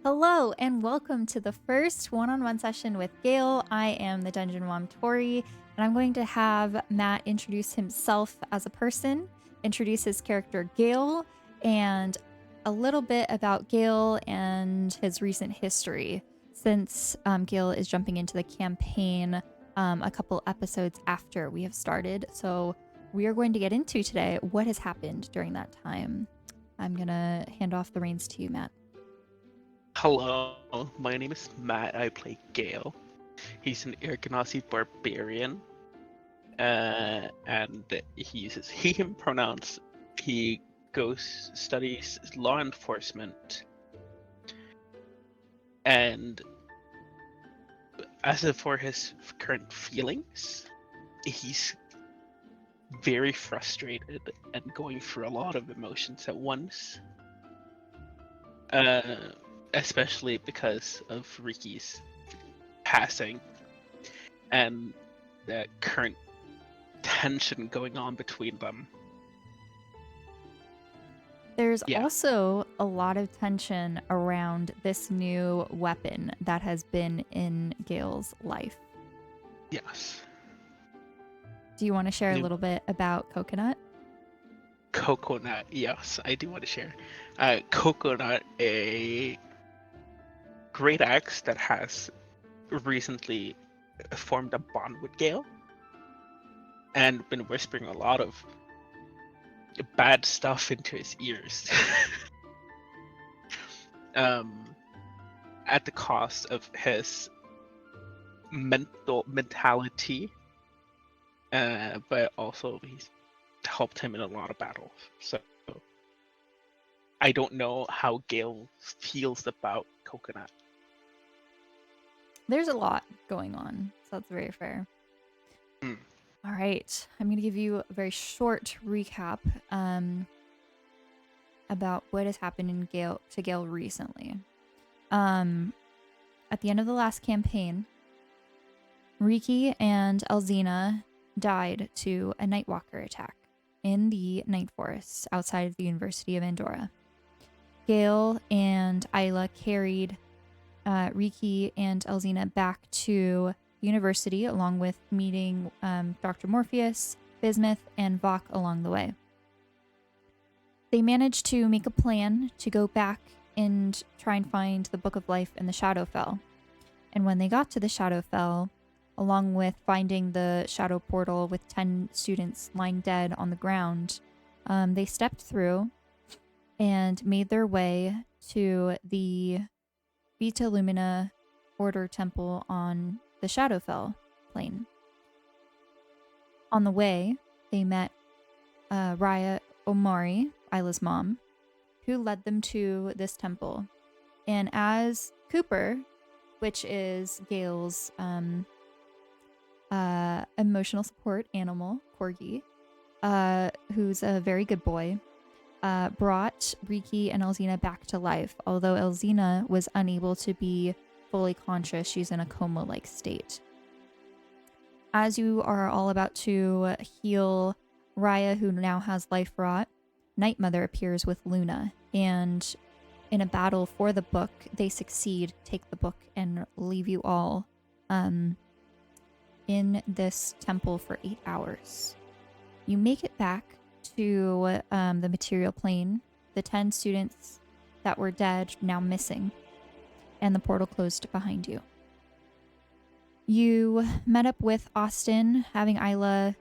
Hello and welcome to the first one-on-one session with Gale. I am the Dungeon Mom Tori, and I'm going to have Matt introduce himself as a person, introduce his character Gale, and a little bit about Gale and his recent history, since Gale is jumping into the campaign a couple episodes after we have started. So we are going to get into today what has happened during that time. I'm going to hand off the reins to you, Matt. Hello, my name is Matt. I play Gale. He's an Air Genasi Barbarian, and he uses he/him pronouns. He studies law enforcement, and as for his current feelings, he's very frustrated and going through a lot of emotions at once. Especially because of Riki's passing and the current tension going on between them. There's Yeah. also a lot of tension around this new weapon that has been in Gale's life. Yes. Do you want to share a little bit about Coconut? Coconut, yes, I do want to share. Coconut, a great axe that has recently formed a bond with Gale and been whispering a lot of bad stuff into his ears. At the cost of his mentality, but also he's helped him in a lot of battles. So I don't know how Gale feels about Coconut. There's a lot going on, so that's very fair. All right, I'm going to give you a very short recap about what has happened to Gale recently. At the end of the last campaign, Riki and Elzina died to a Nightwalker attack in the Night Forests outside of the University of Andorra. Gale and Isla carried Riki and Elzina back to university, along with meeting Dr. Morpheus, Bismuth, and Vok along the way. They managed to make a plan to go back and try and find the Book of Life in the Shadowfell. And when they got to the Shadowfell, along with finding the Shadow Portal with 10 students lying dead on the ground, they stepped through and made their way to the Vita Lumina Order Temple on the Shadowfell plane. On the way, they met Raya Omari, Isla's mom, who led them to this temple. And as Cooper, which is Gale's emotional support animal, corgi, who's a very good boy, brought Riki and Elzina back to life. Although Elzina was unable to be fully conscious, she's in a coma-like state. As you are all about to heal Raya, who now has life rot, Night Mother appears with Luna, and in a battle for the book, they succeed, take the book, and leave you all in this temple for 8 hours. You make it back to the material plane, the 10 students that were dead now missing, and the portal closed behind you. You met up with Austin, having Isla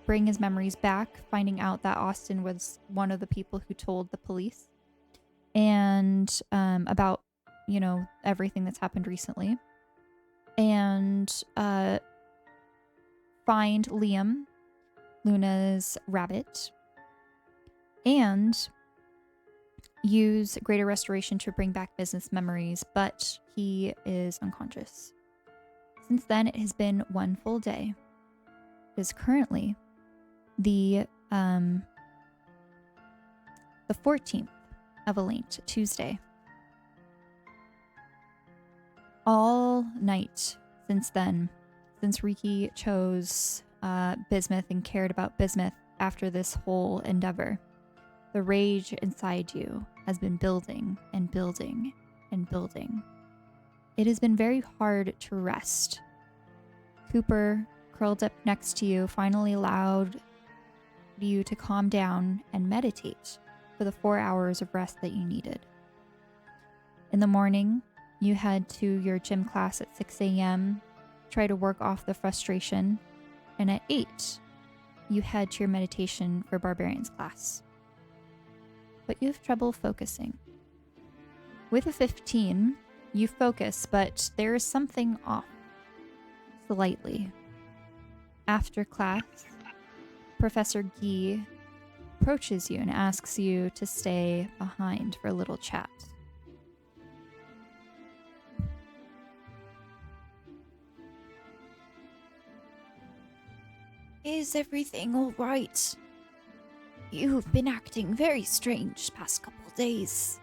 bring his memories back, finding out that Austin was one of the people who told the police and about, everything that's happened recently. And find Liam, Luna's rabbit, and use Greater Restoration to bring back business memories, but he is unconscious. Since then, it has been one full day. It is currently the 14th of Elate, Tuesday. All night since then, since Riki chose Bismuth and cared about Bismuth after this whole endeavor, The rage inside you has been building and building and building. It has been very hard to rest. Cooper, curled up next to you, finally allowed you to calm down and meditate for the 4 hours of rest that you needed. In the morning, you head to your gym class at 6 a.m., try to work off the frustration, and at 8, you head to your meditation for Barbarians class. But you have trouble focusing. With a 15, you focus, but there is something off. Slightly. After class, Professor Guy approaches you and asks you to stay behind for a little chat. Is everything all right? You've been acting very strange past couple days.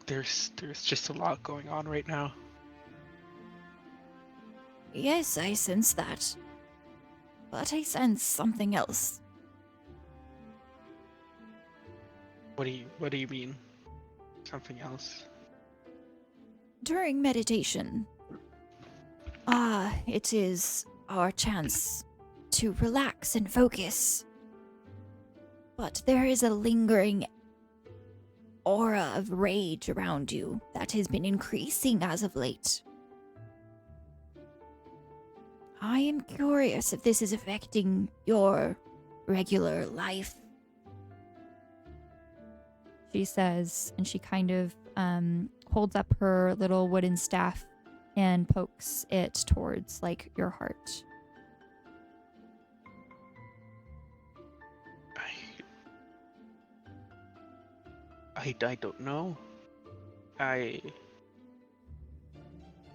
There's just a lot going on right now. Yes, I sense that. But I sense something else. What do you mean? Something else? During meditation, it is our chance to relax and focus. But there is a lingering aura of rage around you that has been increasing as of late. I am curious if this is affecting your regular life. She says, and she kind of holds up her little wooden staff and pokes it towards, like, your heart. I don't know. As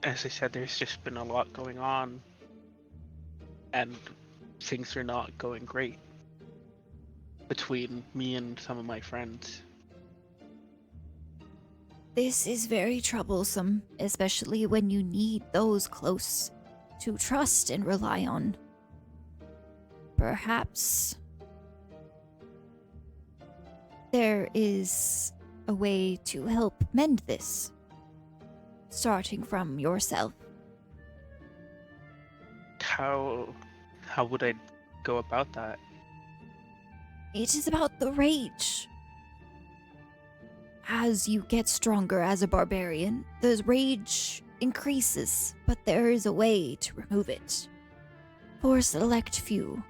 I said, there's just been a lot going on, and things are not going great between me and some of my friends. This is very troublesome, especially when you need those close to trust and rely on. Perhaps there is a way to help mend this, starting from yourself. How would I go about that? It is about the rage. As you get stronger as a barbarian, the rage increases, but there is a way to remove it. For a select few,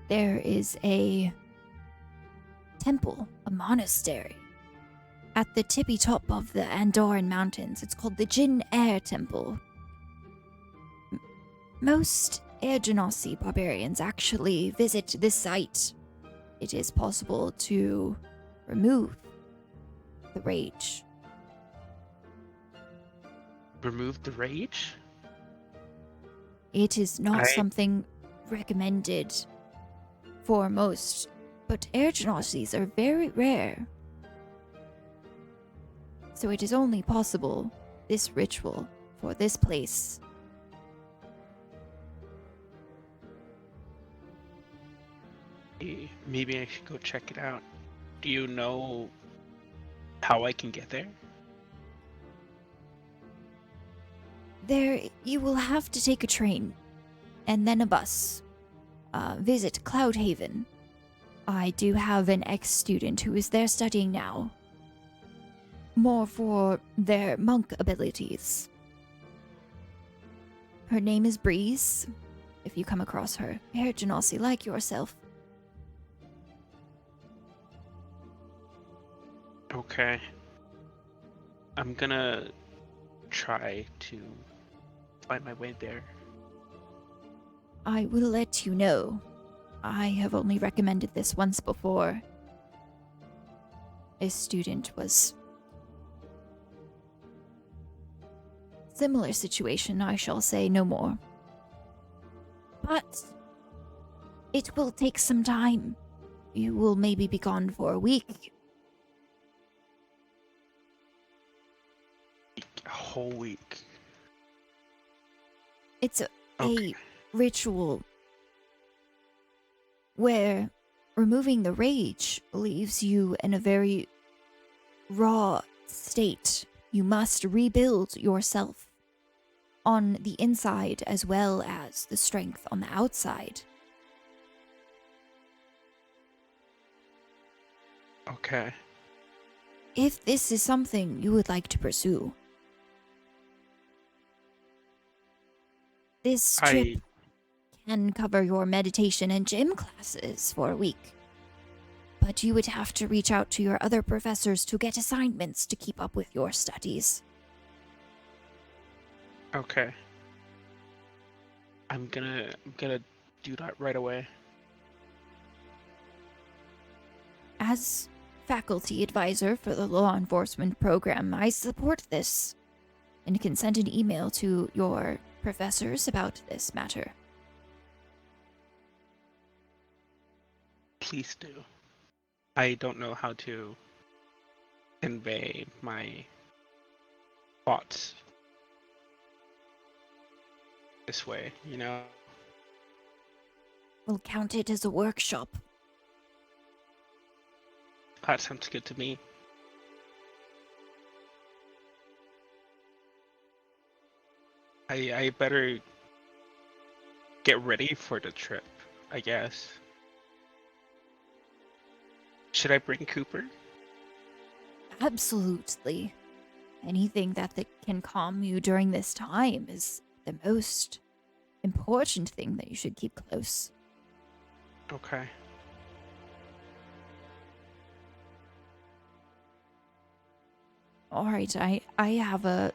there is a temple, a monastery, at the tippy top of the Andorran mountains. It's called the Jin Air Temple. Most Air Genasi barbarians actually visit this site. It is possible to remove the rage. Remove the rage? It is not something recommended for most, but Air Genasis are very rare. So it is only possible, this ritual, for this place. Maybe I should go check it out. Do you know how I can get there? There, you will have to take a train, and then a bus. Visit Cloudhaven. I do have an ex-student who is there studying now. More for their monk abilities. Her name is Breeze, if you come across her. Air Genasi like yourself. Okay. I'm gonna try to find my way there. I will let you know. I have only recommended this once before. A student was similar situation, I shall say no more. But it will take some time. You will maybe be gone for a week. A whole week. It's Okay. a ritual where removing the rage leaves you in a very raw state. You must rebuild yourself on the inside as well as the strength on the outside. Okay. If this is something you would like to pursue, this trip can cover your meditation and gym classes for a week. But you would have to reach out to your other professors to get assignments to keep up with your studies. Okay. I'm gonna do that right away. As faculty advisor for the law enforcement program, I support this and can send an email to your professors about this matter. Please do. I don't know how to convey my thoughts this way, you know? We'll count it as a workshop. That sounds good to me. I better get ready for the trip, I guess. Should I bring Cooper? Absolutely. Anything that can calm you during this time is the most important thing that you should keep close. Okay. All right, I have a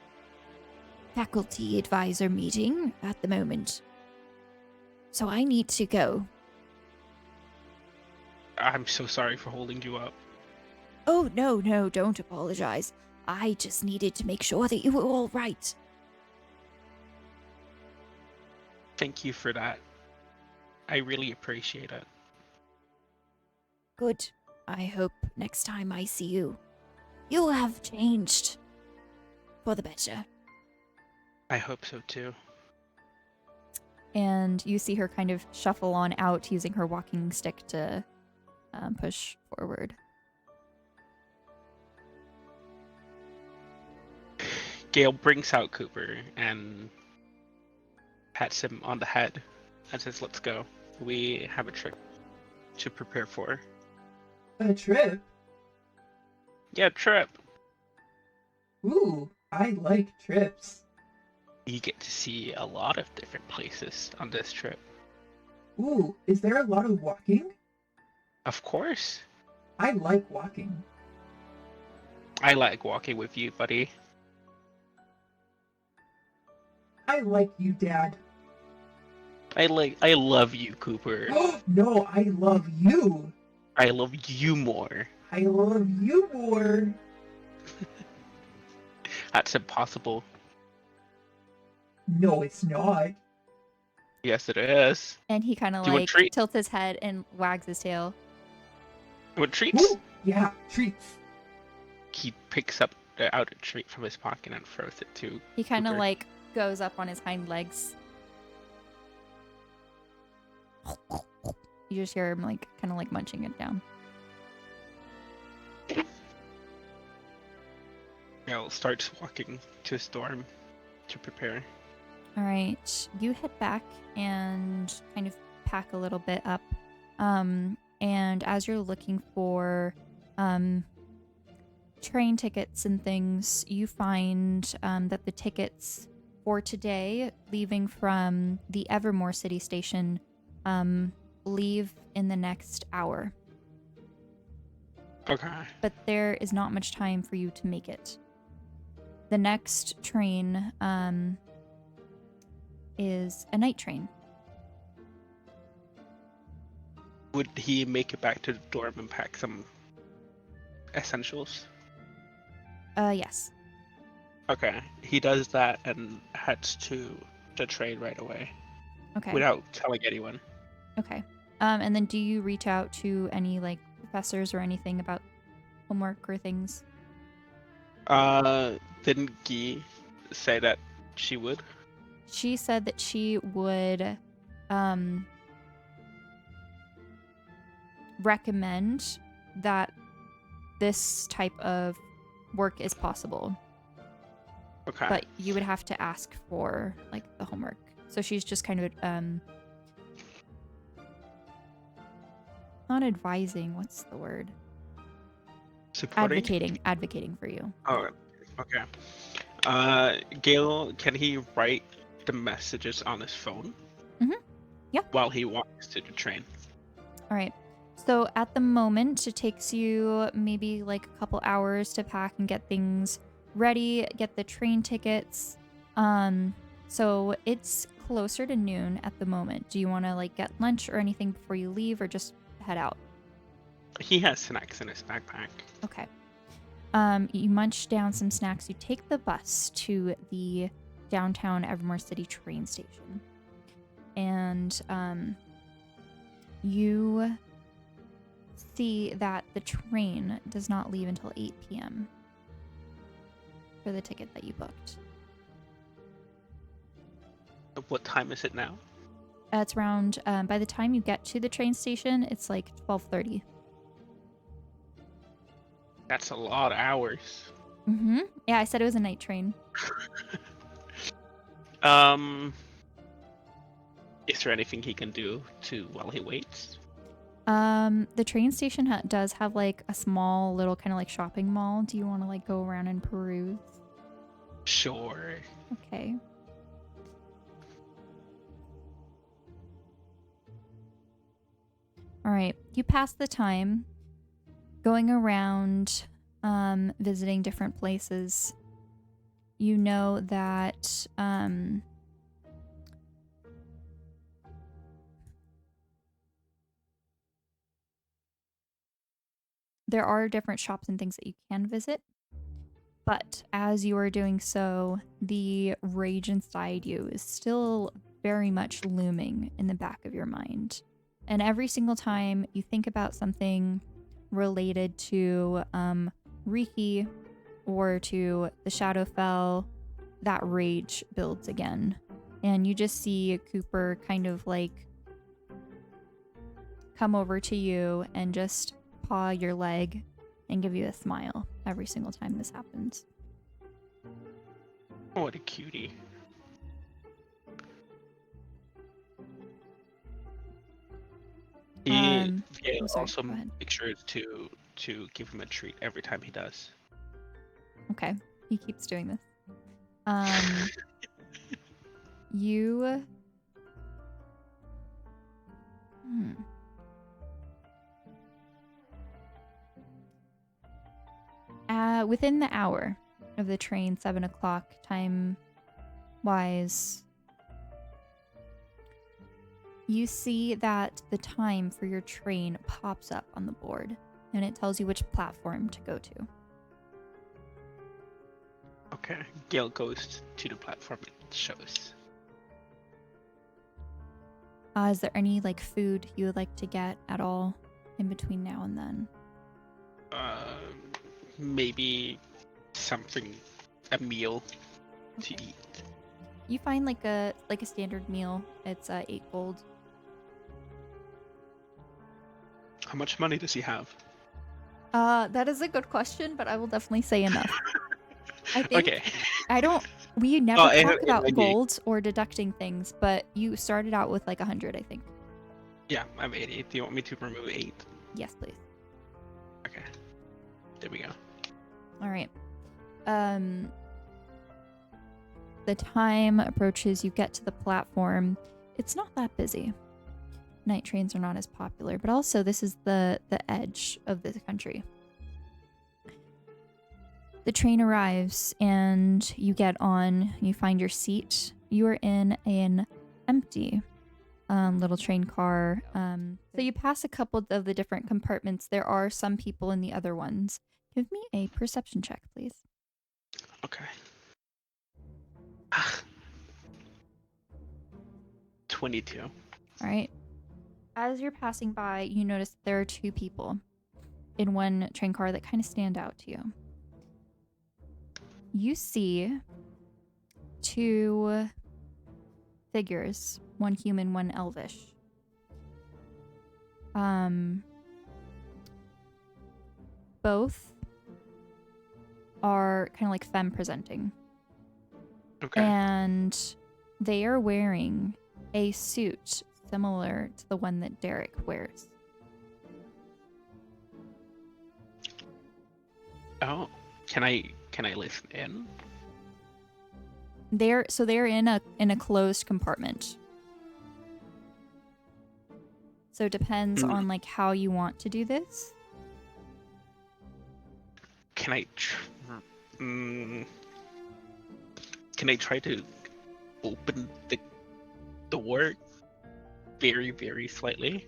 faculty advisor meeting at the moment, so I need to go. I'm so sorry for holding you up. Oh, no, don't apologize. I just needed to make sure that you were all right. Thank you for that. I really appreciate it. Good. I hope next time I see you, you'll have changed for the better. I hope so too. And you see her kind of shuffle on out using her walking stick to push forward. Gale brings out Cooper and pats him on the head and says, "Let's go. We have a trip to prepare for." A trip? Yeah, trip. Ooh, I like trips. You get to see a lot of different places on this trip. Ooh, is there a lot of walking? Of course. I like walking. I like walking with you, buddy. I like you, Dad. I love you, Cooper. No, I love you. I love you more. I love you more. That's impossible. No, it's not. Yes, it is. And he kind of Do you want like treat? tilts his head and wags his tail. What treats? Ooh, yeah, treats. He picks out a treat from his pocket and throws it to He kind of Cooper. like goes up on his hind legs. You just hear him like kind of like munching it down. Gale starts walking to his dorm to prepare. All right, you head back and kind of pack a little bit up. And as you're looking for train tickets and things, you find that the tickets for today, leaving from the Evermore City Station, leave in the next hour. Okay. But there is not much time for you to make it. The next train is a night train. Would he make it back to the dorm and pack some essentials? Yes. Okay. He does that and heads to the train right away Okay. without telling anyone. Okay. And then do you reach out to any like professors or anything about homework or things? Didn't Guy say that she would? She said that she would recommend that this type of work is possible, Okay. but you would have to ask for like the homework. So she's just kind of not advising, what's the word? Supporting? Advocating for you. Oh, okay. Gale, can he write the messages on his phone? Mhm. Yeah. While he walks to the train. All right. So at the moment, it takes you maybe like a couple hours to pack and get things ready, get the train tickets. So it's closer to noon at the moment. Do you want to like get lunch or anything before you leave, or just head out? He has snacks in his backpack. Okay. You munch down some snacks. You take the bus to the downtown Evermore City train station. And you see that the train does not leave until 8 p.m. for the ticket that you booked. What time is it now? It's around, by the time you get to the train station, it's like 12:30. That's a lot of hours. Mm-hmm. Yeah, I said it was a night train. Is there anything he can do while he waits? The train station does have like a small little kind of like shopping mall. Do you want to like go around and peruse? Sure. Okay. All right. You pass the time going around, visiting different places. You know that, there are different shops and things that you can visit. But as you are doing so, the rage inside you is still very much looming in the back of your mind. And every single time you think about something related to Riki or to the Shadowfell, that rage builds again. And you just see Cooper kind of like come over to you and just paw your leg and give you a smile every single time this happens. Oh, what a cutie. He I'm sorry, also go ahead. make sure to give him a treat every time he does. Okay, he keeps doing this. You... within the hour of the train, 7 o'clock, time-wise, you see that the time for your train pops up on the board, and it tells you which platform to go to. Okay. Gale goes to the platform it shows. Is there any, like, food you would like to get at all in between now and then? Maybe something, a meal to Okay. eat. You find like a standard meal. It's 8 gold. How much money does he have? That is a good question, but I will definitely say enough. I think Okay. we never Oh, talk about maybe. gold or deducting things, but you started out with like 100, I think. Yeah, I'm 80. Do you want me to remove 8? Yes, please. Okay. There we go. All right. The time approaches, you get to the platform. It's not that busy. Night trains are not as popular, but also this is the edge of the country. The train arrives and you get on, you find your seat. You are in an empty little train car. So you pass a couple of the different compartments. There are some people in the other ones. Give me a perception check, please. Okay. 22. All right. As you're passing by, you notice there are 2 people in one train car that kind of stand out to you. You see 2 figures, one human, one elvish. both are kind of like femme presenting. Okay. And they are wearing a suit similar to the one that Derek wears. Oh, can I listen in? They're in a closed compartment. So it depends on like how you want to do this. Can I try to open the door very, very slightly?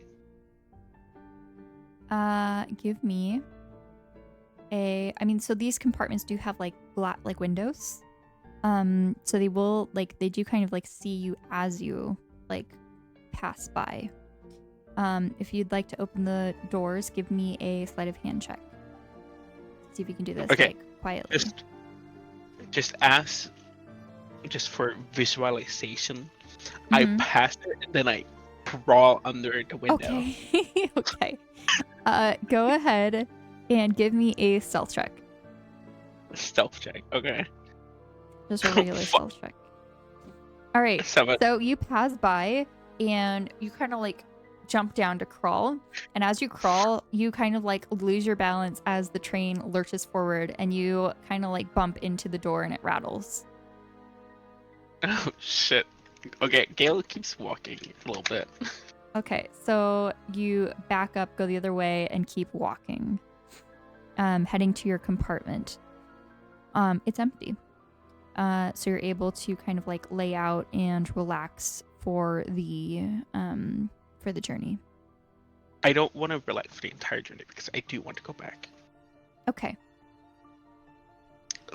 Give me so these compartments do have like like windows. So they do kind of like see you as you like pass by. If you'd like to open the doors, give me a sleight of hand check. See if you can do this Okay. like quietly. Just for visualization, I Mhm. pass it and then I crawl under the window. Okay. Okay. Go ahead and give me a stealth check. Stealth check. Okay. Just a regular Fuck. stealth check. All right. 7. So you pass by and you kind of like jump down to crawl. And as you crawl, you kind of like lose your balance as the train lurches forward and you kind of like bump into the door and it rattles. Oh shit. Okay, Gale keeps walking a little bit. Okay. So you back up, go the other way, and keep walking. Heading to your compartment. It's empty. So you're able to kind of like lay out and relax for the journey. I don't want to relax for the entire journey because I do want to go back. Okay.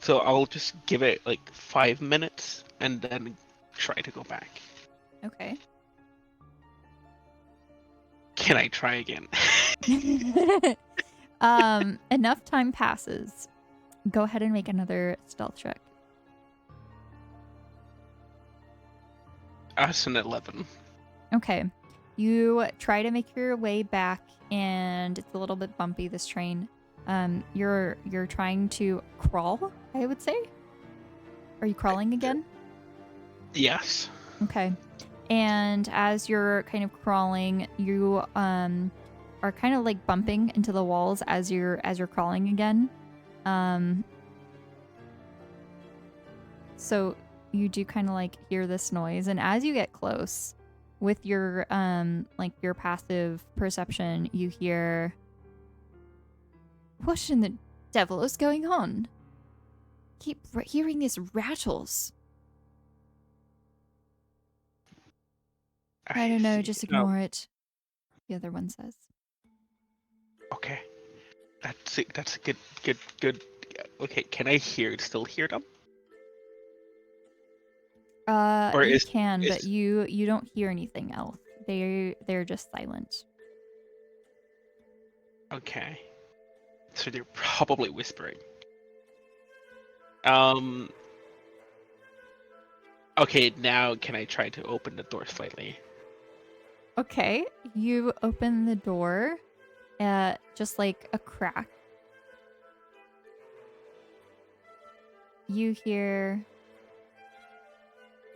So I'll just give it like 5 minutes and then try to go back. Okay. Can I try again? Enough time passes. Go ahead and make another stealth check. That's an 11. Okay. You try to make your way back and it's a little bit bumpy, this train. You're trying to crawl, I would say. Are you crawling again? Yes. Okay. And as you're kind of crawling, you are kind of like bumping into the walls as you're crawling again. So you do kind of like hear this noise, and as you get close with your like your passive perception, you hear, what in the devil is going on? Keep hearing these rattles. I don't know, see. just No. ignore it. The other one says. Okay. That's a good. Okay, can I still hear them? Or You is- can, but is- you don't hear anything else. They're just silent. Okay. So they're probably whispering. Okay, now can I try to open the door slightly? Okay, you open the door, just like a crack. You hear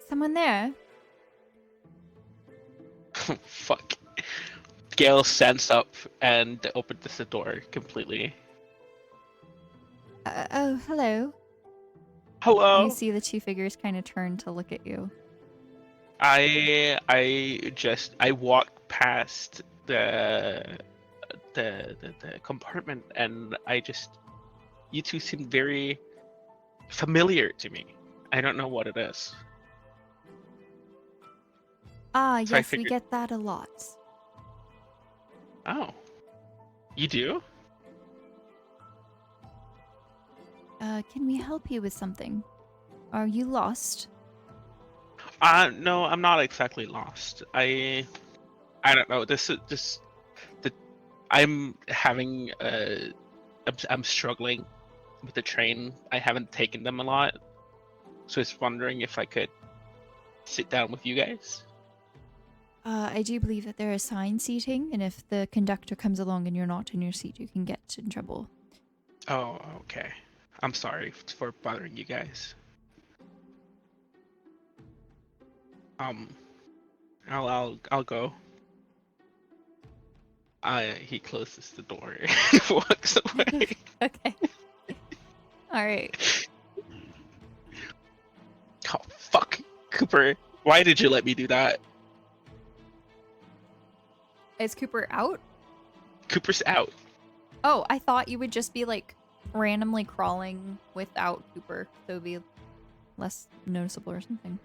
someone there. Fuck. Gale stands up and opens the door completely. Oh, hello. Hello. You see the two figures kind of turn to look at you. I walked past the compartment and you two seem very familiar to me. I don't know what it is. Ah, So I yes, we figured- get that a lot. Oh. You do? Can we help you with something? Are you lost? No, I'm not exactly lost. I don't know. I'm having I'm struggling with the train. I haven't taken them a lot, so I was wondering if I could sit down with you guys. I do believe that there is assigned seating, and if the conductor comes along and you're not in your seat, you can get in trouble. Oh, okay. I'm sorry for bothering you guys. Um, I'll go. He closes the door and walks away. Okay. All right. Oh fuck, Cooper! Why did you let me do that? Is Cooper out? Cooper's out. Oh, I thought you would just be like randomly crawling without Cooper, so it'd be less noticeable or something.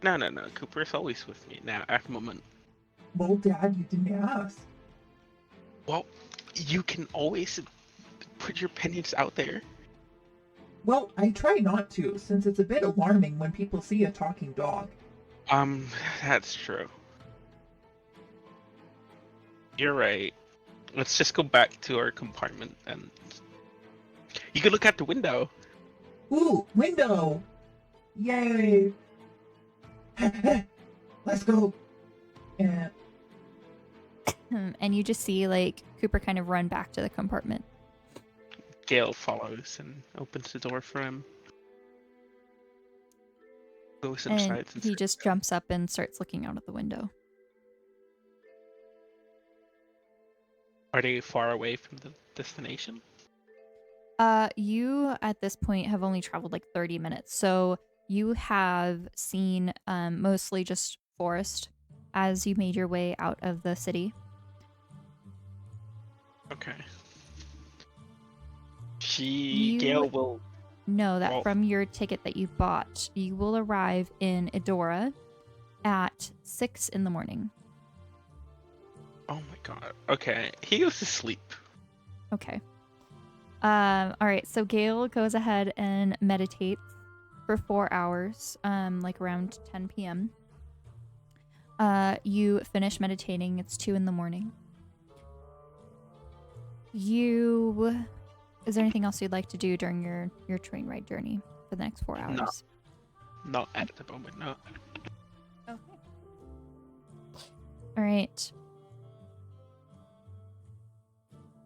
No. Cooper's always with me now at the moment. Well, Dad, you didn't ask. Well, you can always put your opinions out there. Well, I try not to, since it's a bit alarming when people see a talking dog. That's true. You're right. Let's just go back to our compartment and you can look out the window. Ooh, window! Yay! Let's go! And And you just see like Cooper kind of run back to the compartment. Gale follows and opens the door for him. Goes inside. And he just jumps up and starts looking out of the window. Are they far away from the destination? You at this point have only traveled like 30 minutes, so you have seen mostly just forest as you made your way out of the city. Okay. You Gale will. know that Well- from your ticket that you bought, you will arrive in Andorra at 6 in the morning. Oh my god. Okay. He goes to sleep. Okay. All right. So Gale goes ahead and meditates for 4 hours, like around 10 p.m. You finish meditating. It's 2 in the morning. Is there anything else you'd like to do during your train ride journey for the next 4 hours? No. Not at the moment, no. Okay. All right.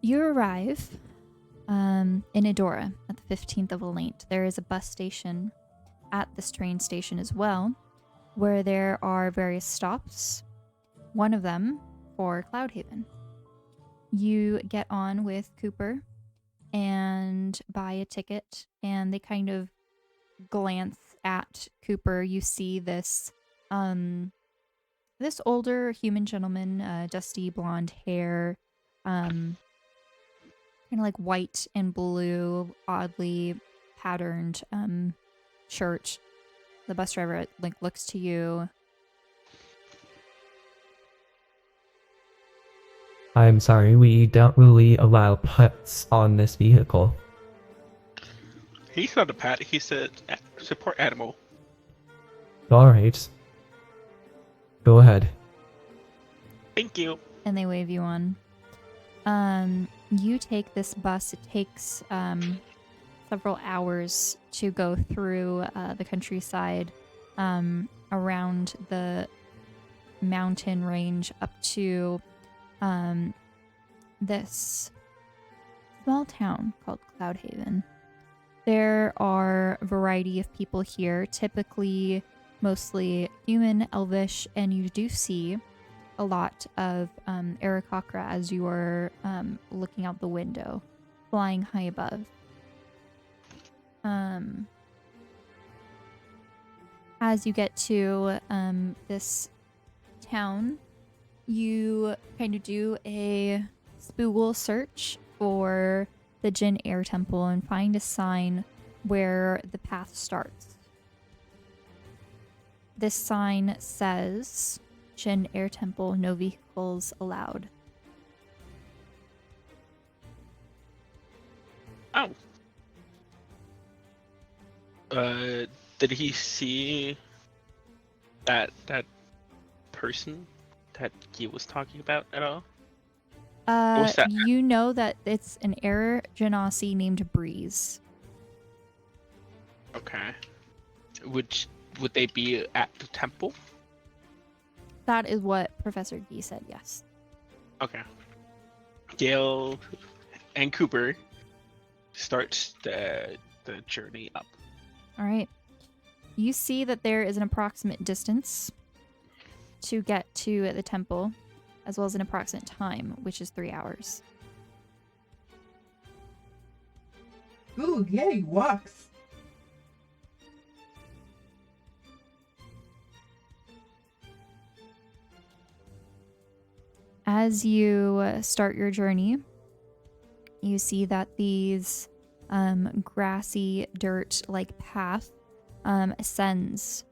You arrive in Andorra at the 15th of Lent. There is a bus station at this train station as well, where there are various stops. One of them for Cloudhaven. You get on with Cooper and buy a ticket, and they kind of glance at Cooper. You see this this older human gentleman, dusty blonde hair, kind of like white and blue, oddly patterned shirt. The bus driver like looks to you. I'm sorry, we don't really allow pets on this vehicle. He's not a pet, he's a support animal. Alright. Go ahead. Thank you. And they wave you on. You take this bus. It takes several hours to go through the countryside, around the mountain range up to this small town called Cloudhaven. There are a variety of people here, typically mostly human, elvish, and you do see a lot of Aarakocra as you are looking out the window, flying high above. As you get to this town, you kind of do a spoogle search for the Jin Air Temple and find a sign where the path starts. This sign says, Jin Air Temple, no vehicles allowed. Oh. Did he see that person that he was talking about at all? What's that? You know that it's an Air Genasi named Breeze. Okay. Would they be at the temple? That is what Professor Gee said, yes. Okay. Gale and Cooper starts the journey up. All right. You see that there is an approximate distance to get to the temple, as well as an approximate time, which is 3 hours. Ooh, yay, walks. As you start your journey, you see that these grassy dirt-like path ascends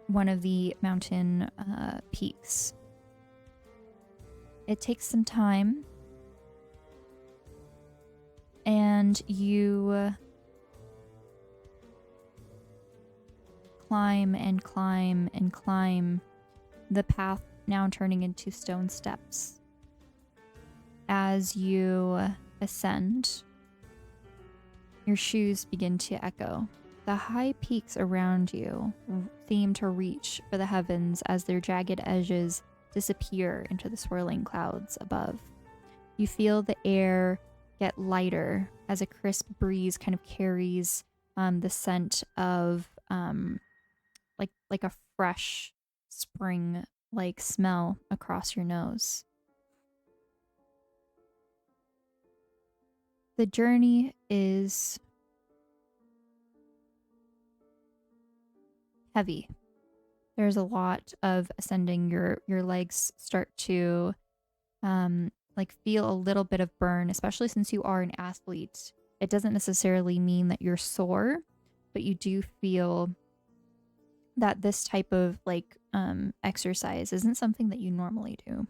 one of the mountain peaks. It takes some time, and you climb and climb and climb the path, now turning into stone steps. As you ascend, your shoes begin to echo. The high peaks around you seem to reach for the heavens as their jagged edges disappear into the swirling clouds above. You feel the air get lighter as a crisp breeze kind of carries the scent of like a fresh spring like smell across your nose. The journey is heavy. There's a lot of ascending. Your legs start to feel a little bit of burn, especially since you are an athlete. It doesn't necessarily mean that you're sore, but you do feel that this type of exercise isn't something that you normally do.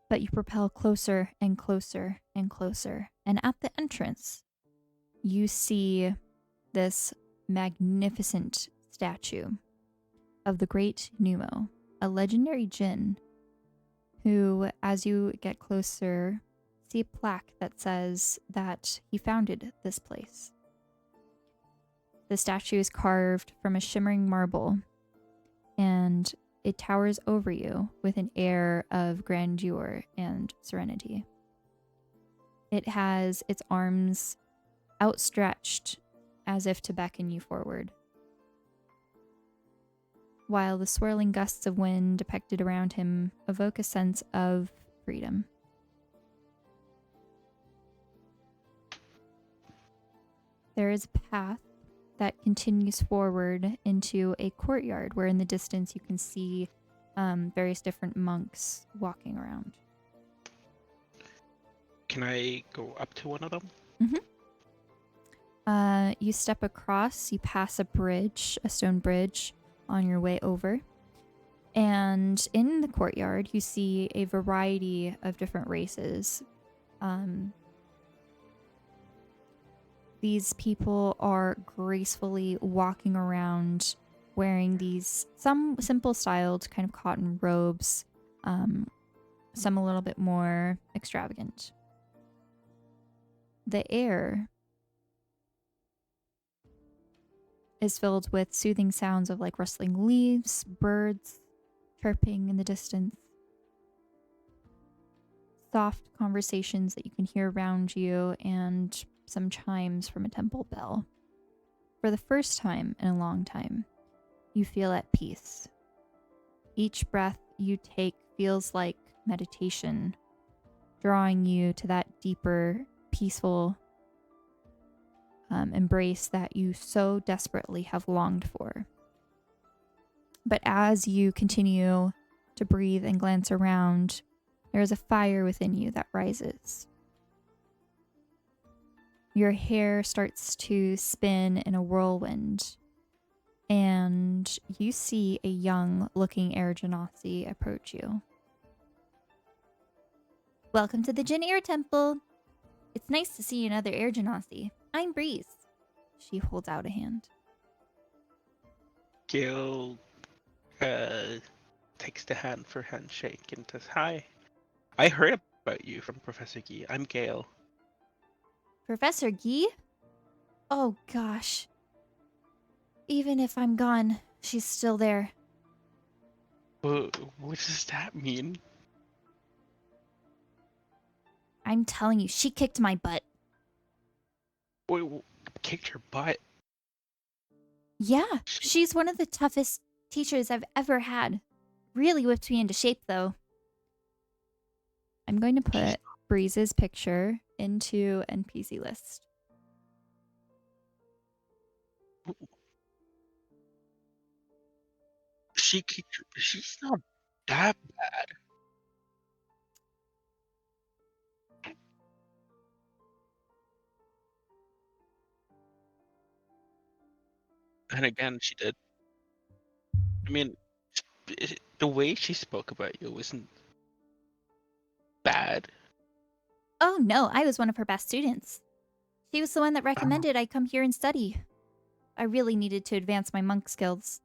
But you propel closer and closer and closer. And at the entrance, you see this magnificent statue of the great Numo, a legendary djinn who, as you get closer, see a plaque that says that he founded this place. The statue is carved from a shimmering marble, and it towers over you with an air of grandeur and serenity. It has its arms outstretched as if to beckon you forward, while the swirling gusts of wind depicted around him evoke a sense of freedom. There is a path that continues forward into a courtyard where in the distance you can see various different monks walking around. Can I go up to one of them? You step across, you pass a bridge, a stone bridge, on your way over. And in the courtyard, you see a variety of different races. These people are gracefully walking around wearing these, some simple styled kind of cotton robes, some a little bit more extravagant. The air is filled with soothing sounds of like rustling leaves, birds chirping in the distance, soft conversations that you can hear around you, and some chimes from a temple bell. For the first time in a long time, you feel at peace. Each breath you take feels like meditation, drawing you to that deeper, peaceful embrace that you so desperately have longed for. But as you continue to breathe and glance around, there is a fire within you that rises. Your hair starts to spin in a whirlwind, and you see a young-looking Air Genasi approach you. Welcome to the Jinn Air Temple. It's nice to see another Air Genasi. I'm Breeze. She holds out a hand. Gale takes the hand for handshake and says, "Hi. I heard about you from Professor Guy. I'm Gale." Professor Guy? Oh gosh. Even if I'm gone, she's still there. What does that mean? I'm telling you, she kicked my butt. Wait, kicked your butt? Yeah, she's one of the toughest teachers I've ever had. Really whipped me into shape, though. I'm going to put Breeze's picture into NPC list. She kicked your... She's not that bad. And again, she did. I mean, the way she spoke about you wasn't bad. Oh no, I was one of her best students. She was the one that recommended I come here and study. I really needed to advance my monk skills.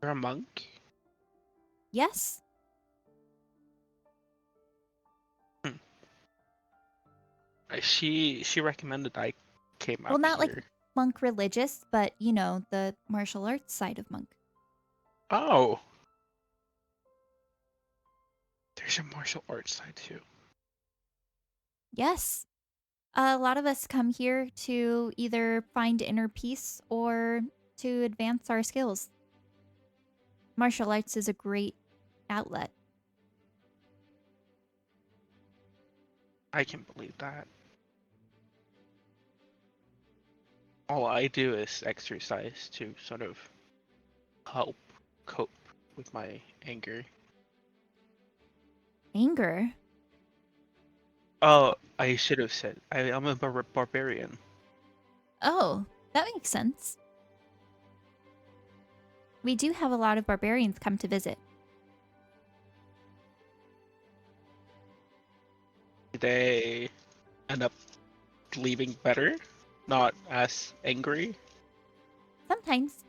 You're a monk? Yes. She recommended I came Well, up not here. like monk religious, but you know, the martial arts side of monk. Oh. There's a martial arts side too. Yes. A lot of us come here to either find inner peace or to advance our skills. Martial arts is a great outlet. I can believe that. All I do is exercise to sort of help cope with my anger. Anger? Oh, I should have said I'm a barbarian. Oh, that makes sense. We do have a lot of barbarians come to visit. They end up leaving better, not as angry. Sometimes.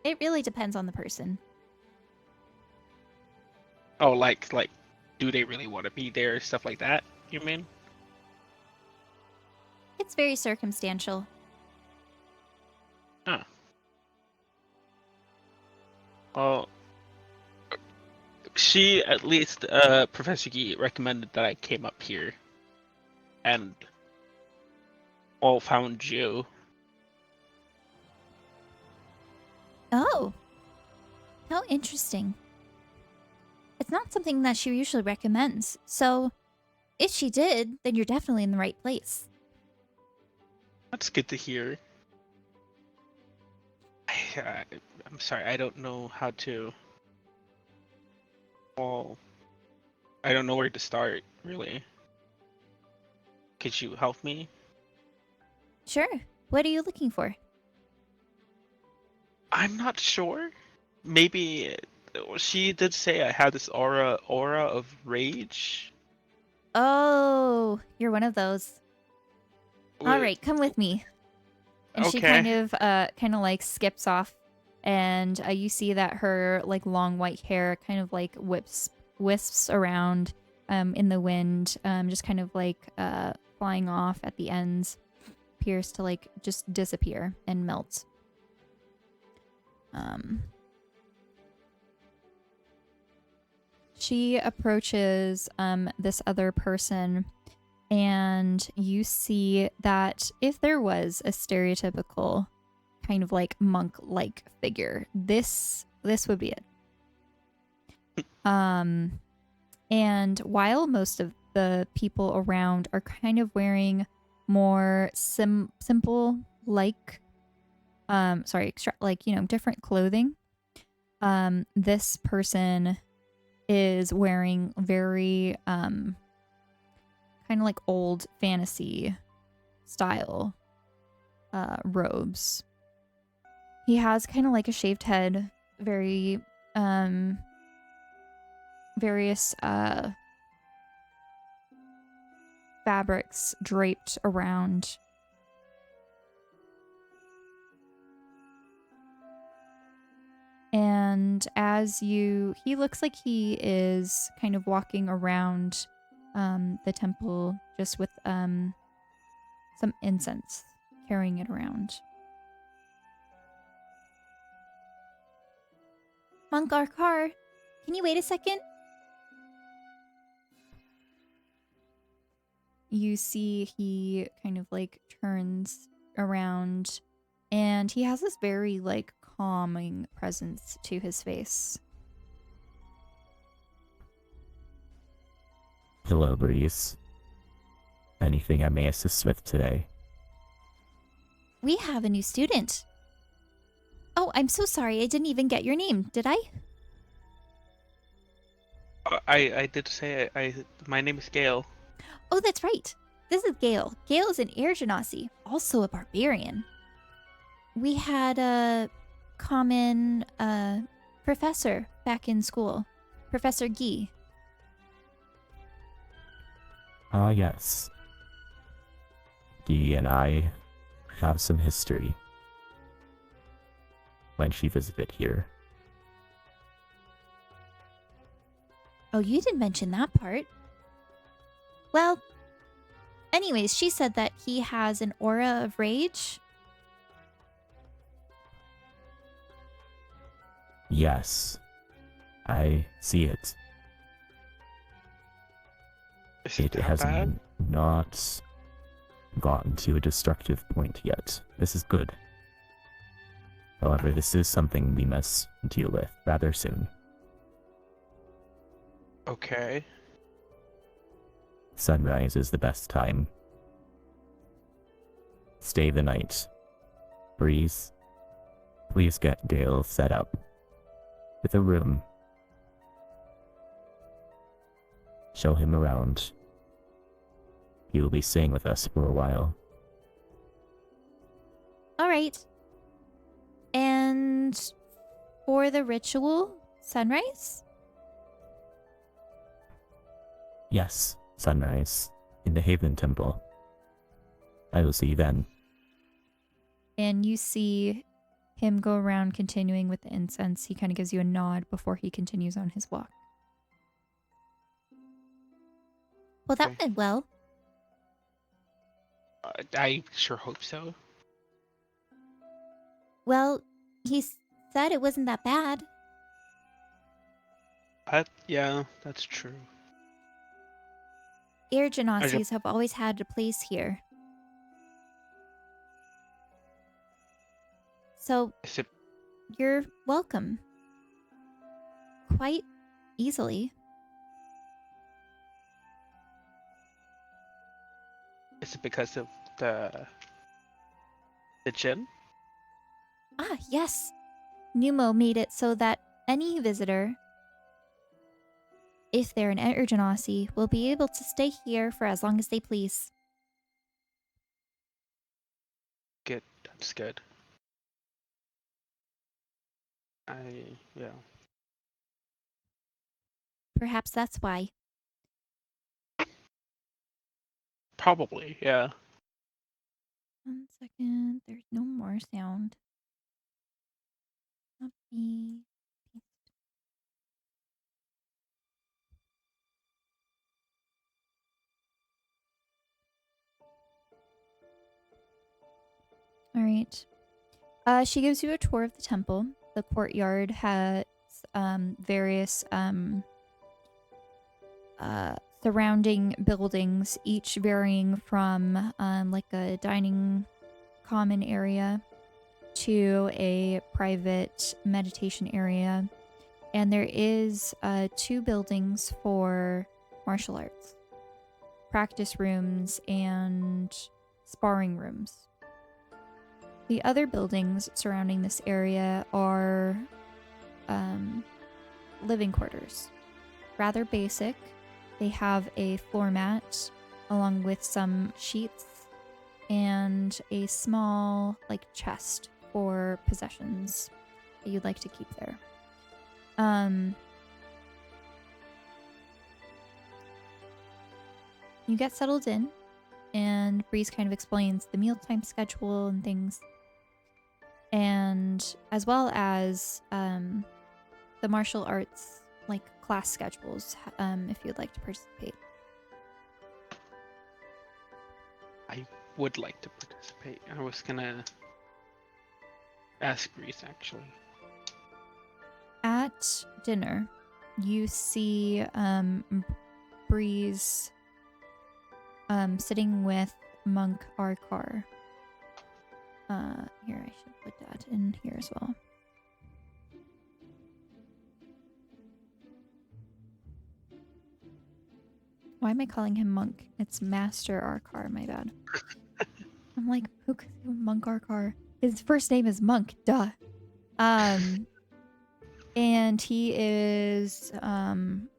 It really depends on the person. Oh, like, do they really want to be there? Stuff like that. You mean? It's very circumstantial. Huh. Well, she at least, Professor Gee recommended that I came up here, and all found you. Oh. How interesting. It's not something that she usually recommends, so if she did, then you're definitely in the right place. That's good to hear. I'm sorry, I don't know how to. Well, I don't know where to start, really. Could you help me? Sure. What are you looking for? I'm not sure. Maybe she did say I had this aura of rage. Oh, you're one of those. All Wh- right, come with me. And she Okay. kind of like skips off, and you see that her like long white hair kind of like wisps around in the wind, just kind of like flying off at the ends, appears to like just disappear and melt. She approaches this other person, and you see that if there was a stereotypical kind of like monk-like figure, this would be it. And while most of the people around are kind of wearing more simple like like, you know, different clothing, this person is wearing very kind of like old fantasy style robes. He has kind of like a shaved head, very various fabrics draped around. And he looks like he is kind of walking around the temple just with some incense, carrying it around. Monk Arkar, can you wait a second? you see he kind of like turns around and he has this very like calming presence to his face. Hello, Breeze. Anything I may assist with today? We have a new student. Oh, I'm so sorry. I didn't even get your name, did I? I did say my name is Gale. Oh, that's right. This is Gale. Gale is an Air Genasi, also a barbarian. We had a common professor back in school, Professor Guy. Ah, yes. Dee and I have some history. When she visited here. Oh, you didn't mention that part. Well, anyways, she said that he has an aura of rage. Yes. I see it. Is It that has bad? not gotten to a destructive point yet. This is good. However, this is something we must deal with rather soon. Okay. Sunrise is the best time. Stay the night. Breeze, please get Gale set up with a room. Show him around. He will be staying with us for a while. All right. And for the ritual, sunrise? Yes, sunrise in the Haven Temple. I will see you then. And you see him go around continuing with the incense. He kind of gives you a nod before he continues on his walk. Well, that Okay. went well. I sure hope so. Well, he said it wasn't that bad. Yeah, that's true. Air Genasis have always had a place here. So Is it you're welcome. Quite easily. because of the gin? Ah, yes. Numo made it so that any visitor, if they're an Air Genasi, will be able to stay here for as long as they please. Good. That's good. Yeah. Perhaps that's why. Probably, yeah. 1 second. There's no more sound. Copy. All right. She gives you a tour of the temple. The courtyard has various surrounding buildings, each varying from like a dining common area to a private meditation area. And there is 2 buildings for martial arts, practice rooms, and sparring rooms. The other buildings surrounding this area are living quarters. Rather basic. They have a floor mat along with some sheets and a small like chest for possessions that you'd like to keep there. You get settled in, and Breeze kind of explains the mealtime schedule and things, and as well as the martial arts like class schedules if you'd like to participate. I would like to participate. I was gonna ask Breeze actually. At dinner, you see Breeze sitting with Monk Arkar. Here, I should put that in here as well. Why am I calling him Monk? It's Master Arkar, my bad. I'm like, who could be Monk Arkar? His first name is Monk, duh. And he is kind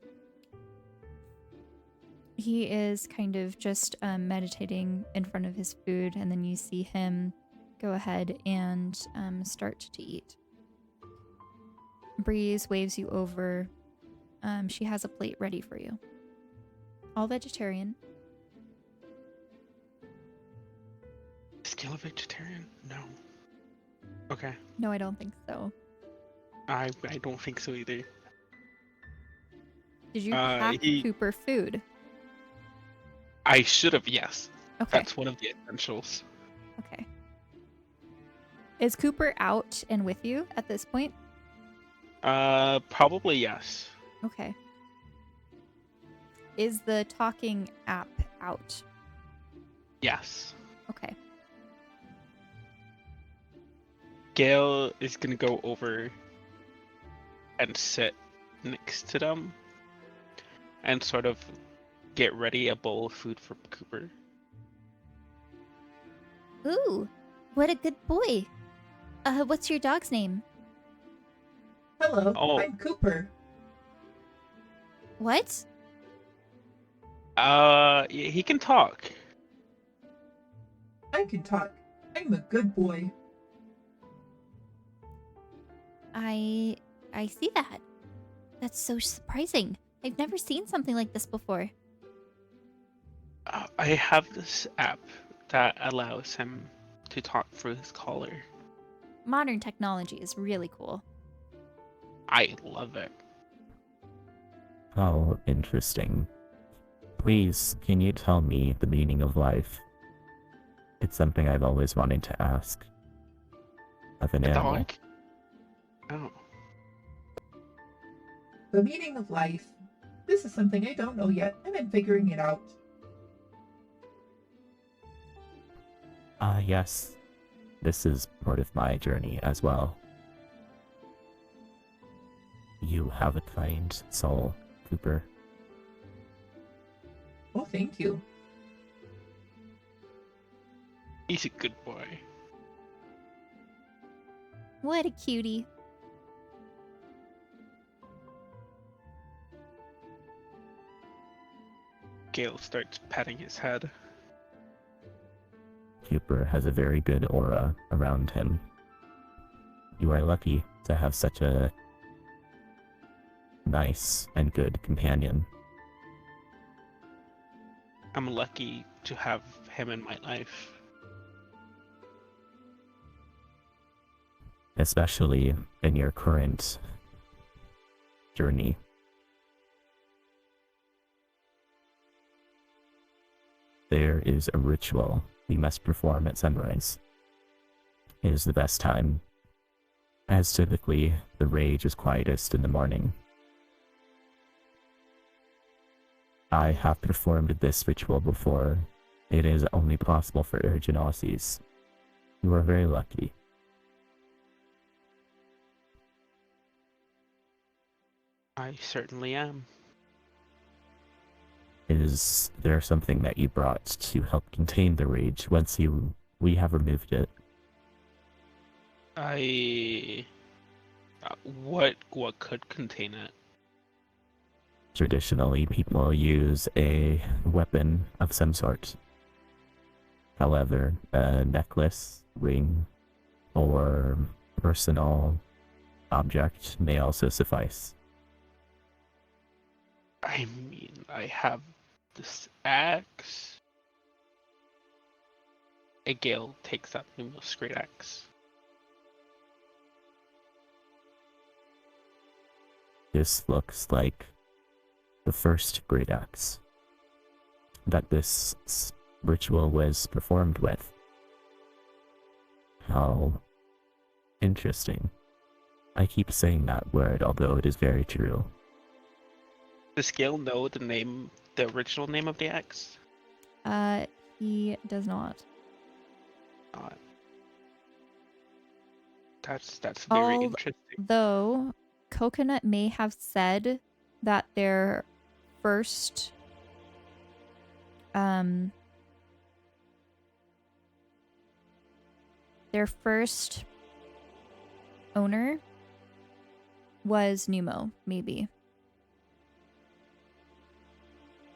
of just meditating in front of his food, and then you see him go ahead and start to eat. Breeze waves you over. She has a plate ready for you. All vegetarian. Still a vegetarian? No. Okay. No, I don't think so. I don't think so either. Did you pack Cooper food? I should have, yes. Okay. That's one of the essentials. Okay. Is Cooper out and with you at this point? Probably yes. Okay. Is the talking app out? Yes. Okay. Gale is gonna go over and sit next to them and sort of get ready a bowl of food for Cooper. Ooh, what a good boy. What's your dog's name? Hello, Oh. I'm Cooper. What? He can talk. I can talk. I'm a good boy. I see that. That's so surprising. I've never seen something like this before. I have this app that allows him to talk through his collar. Modern technology is really cool. I love it. How interesting. Please, can you tell me the meaning of life? It's something I've always wanted to ask. Of an A animal. dog? Oh. The meaning of life. This is something I don't know yet, and I'm figuring it out. Yes. This is part of my journey as well. You have a kind soul, Cooper. Oh, thank you. He's a good boy. What a cutie. Gale starts patting his head. Cooper has a very good aura around him. You are lucky to have such a nice and good companion. I'm lucky to have him in my life. Especially in your current journey. There is a ritual we must perform at sunrise. It is the best time, as typically the rage is quietest in the morning. I have performed this ritual before. It is only possible for Air Genasis. You are very lucky. I certainly am. Is there something that you brought to help contain the rage once we have removed it? What could contain it? Traditionally, people use a weapon of some sort. However, a necklace, ring, or personal object may also suffice. I mean, I have this axe. A Gale takes out the most great axe. This looks like the first great axe that this ritual was performed with. How interesting. I keep saying that word, although it is very true. Does Gale know the original name of the axe? He does not. Uh, that's very interesting. Although Coconut may have said that first their first owner was Numo, maybe.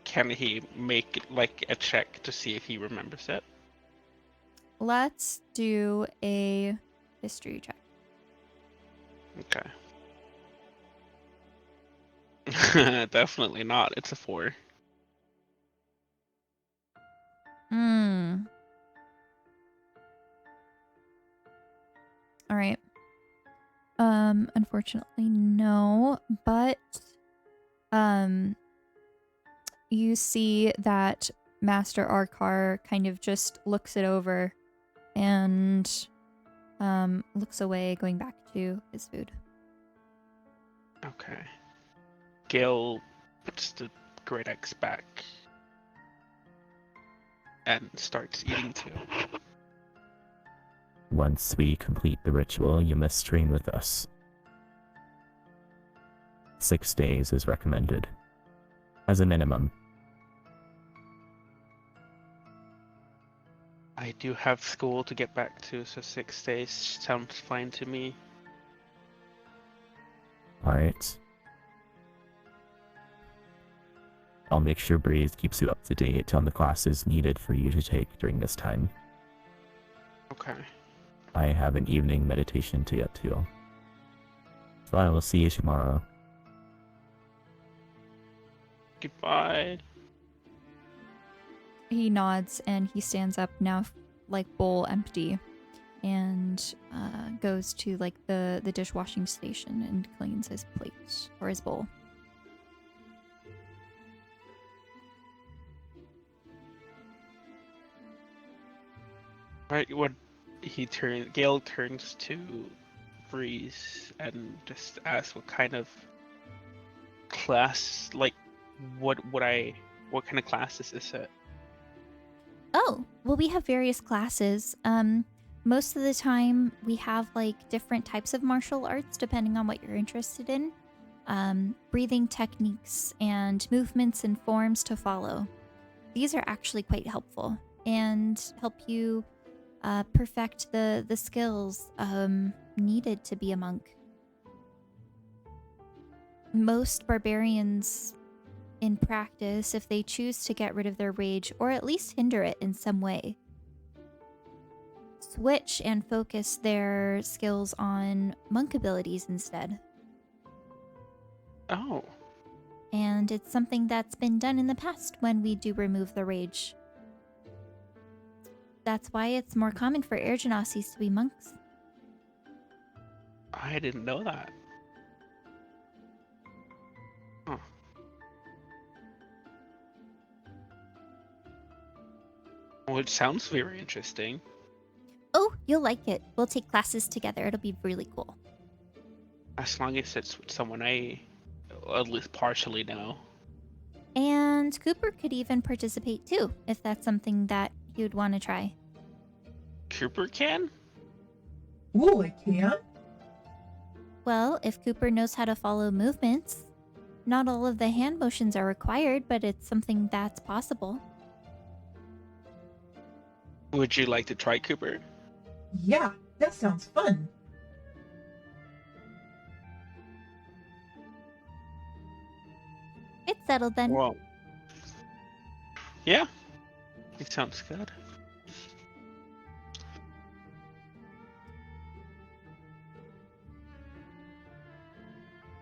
Can he make like a check to see if he remembers it? Let's do a history check. Okay. Definitely not. It's a 4. All right. Unfortunately, no. But, you see that Master Arkar kind of just looks it over and, looks away, going back to his food. Okay. Gale puts the great axe back and starts eating too. Once we complete the ritual, you must train with us. 6 days is recommended, as a minimum. I do have school to get back to, so 6 days sounds fine to me. Alright. I'll make sure Breeze keeps you up to date on the classes needed for you to take during this time. Okay. I have an evening meditation to get to. So I will see you tomorrow. Goodbye. He nods and he stands up now, like bowl empty, and goes to like the dishwashing station and cleans his plate or his bowl. Right, Gale turns to Breeze and just asks what kind of class, like, what kind of classes is it? Oh, well, we have various classes. Most of the time we have like different types of martial arts depending on what you're interested in. Breathing techniques and movements and forms to follow. These are actually quite helpful and help you perfect the skills needed to be a monk. Most barbarians in practice, if they choose to get rid of their rage or at least hinder it in some way, switch and focus their skills on monk abilities instead. Oh. And it's something that's been done in the past when we do remove the rage. That's why it's more common for Air Genasis to be monks. I didn't know that. Huh. Well, it sounds very interesting. Oh, you'll like it. We'll take classes together. It'll be really cool. As long as it's with someone I at least partially know. And Cooper could even participate too, if that's something that he would want to try. Cooper can? Ooh, I can? Well, if Cooper knows how to follow movements, not all of the hand motions are required, but it's something that's possible. Would you like to try, Cooper? Yeah, that sounds fun. It's settled then. Well, yeah, it sounds good.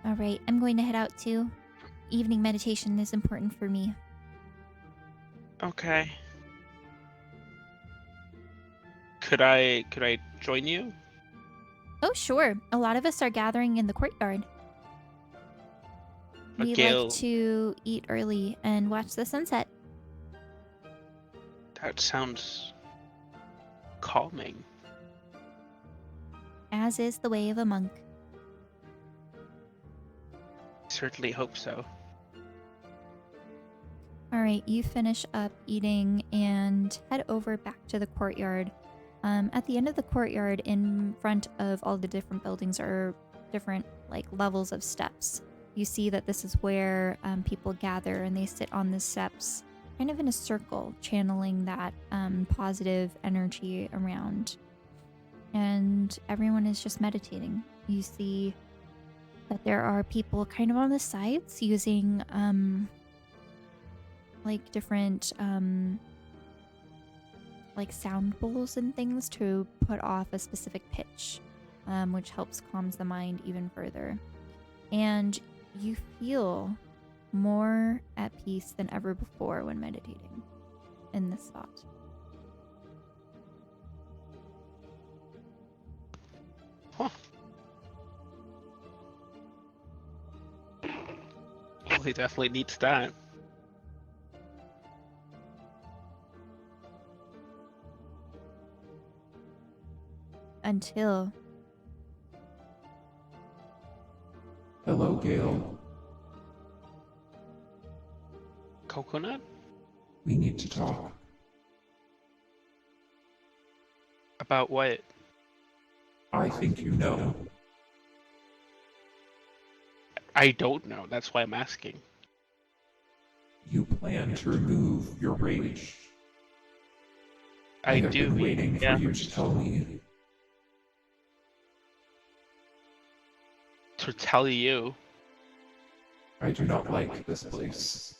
All right, I'm going to head out too. Evening meditation is important for me. Okay. Could I join you? Oh, sure. A lot of us are gathering in the courtyard. We Gale, like to eat early and watch the sunset. that sounds calming. As is the way of a monk. Certainly hope so. All right, you finish up eating and head over back to the courtyard. At the end of the courtyard, in front of all the different buildings, are different like levels of steps. You see that this is where people gather, and they sit on the steps, kind of in a circle, channeling that positive energy around. And everyone is just meditating. You see that there are people kind of on the sides using like different like sound bowls and things to put off a specific pitch, which helps calms the mind even further. And you feel more at peace than ever before when meditating in this spot. Huh. Well, he definitely needs that. Until Hello, Gale. Coconut? We need to talk. About what? I think you know. I don't know. That's why I'm asking. You plan to remove your rage. I have do. been waiting Yeah. for you to tell me. To tell you. I do not like this place.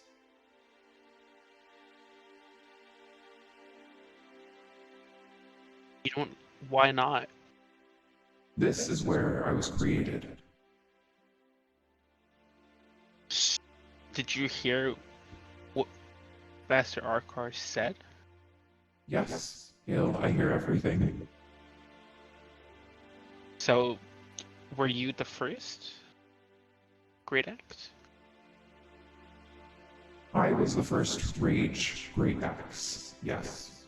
You don't. Why not? This is where I was created. Did you hear what Master Arkar said? Yes, Gale, I hear everything. So, were you the first Great Axe? I was the first rage great axe. Yes.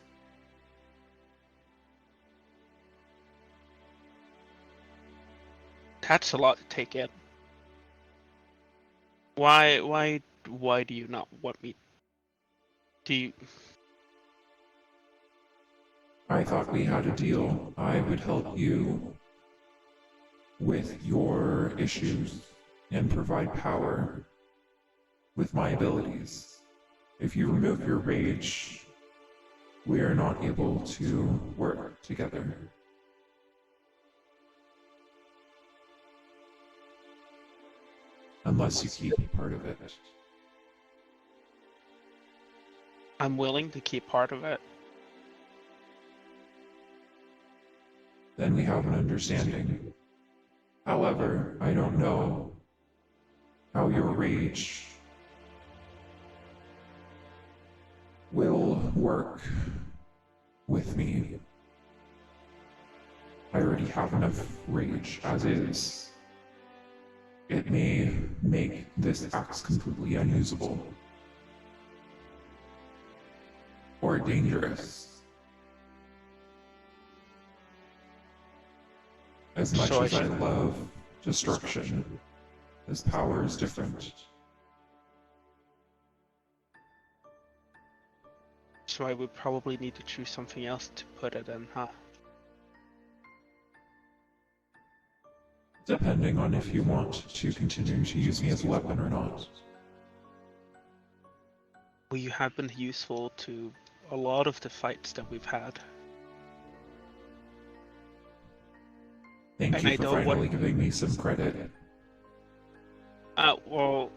That's a lot to take in. Why do you not want me? Do you? I thought we had a deal. I would help you with your issues and provide power with my abilities. If you remove your rage, we are not able to work together. Unless you keep part of it. I'm willing to keep part of it. Then we have an understanding. However, I don't know how your rage will work with me. I already have enough rage as is. It may make this axe completely unusable. Or dangerous. As much So I as I should- love destruction, this power is different. So I would probably need to choose something else to put it in, huh? Depending on if you want to continue to use me as a weapon or not. Well, you have been useful to a lot of the fights that we've had. Thank And you I for don't finally giving me some credit. Well,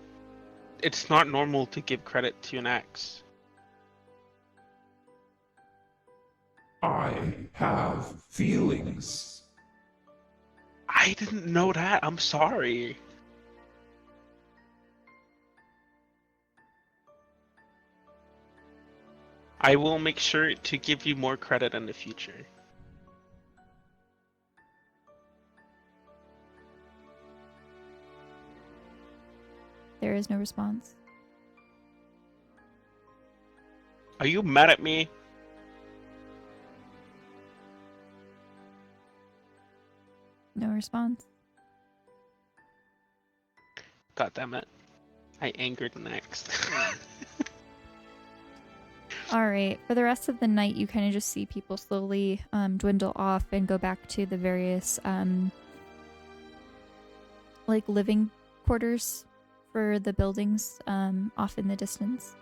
it's not normal to give credit to an axe. I have feelings. I didn't know that. I'm sorry. I will make sure to give you more credit in the future. there is no response. Are you mad at me? No response. God damn it. I angered the next. All right. For the rest of the night, you kind of just see people slowly dwindle off and go back to the various like living quarters for the buildings off in the distance.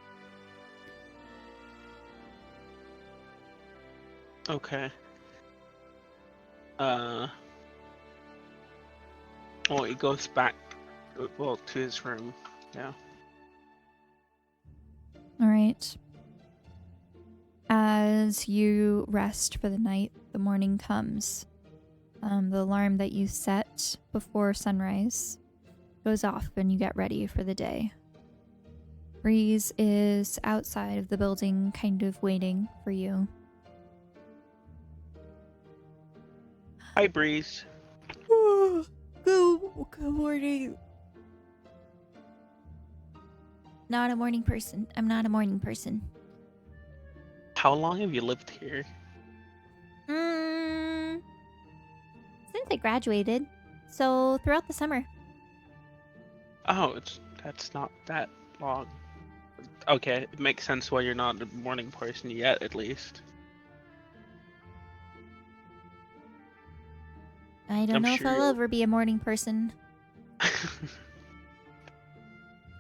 Okay. Well, he goes back, well, to his room. Yeah. All right. As you rest for the night, the morning comes. The alarm that you set before sunrise goes off and you get ready for the day. Breeze is outside of the building, kind of waiting for you. Hi, Breeze. Good morning. Not a morning person. I'm not a morning person. How long have you lived here? Since I graduated. So throughout the summer. Oh, that's not that long. Okay, it makes sense why you're not a morning person yet, at least. I don't I'm know sure if I'll you'll- ever be a morning person.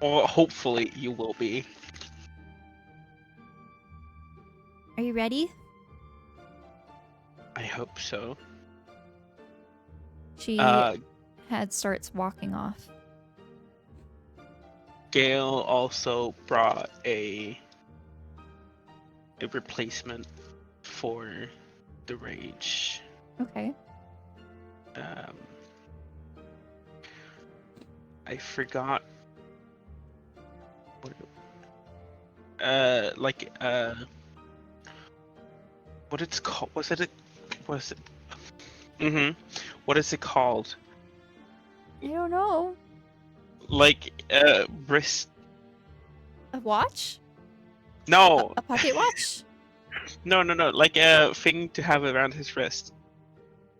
Well, hopefully you will be. Are you ready? I hope so. She Uh, starts walking off. Gale also brought a replacement for the rage. Okay. I forgot what what it's called. Was it what is it called? I don't know. Like wrist. A watch? No, A pocket watch? no. Like a thing to have around his wrist.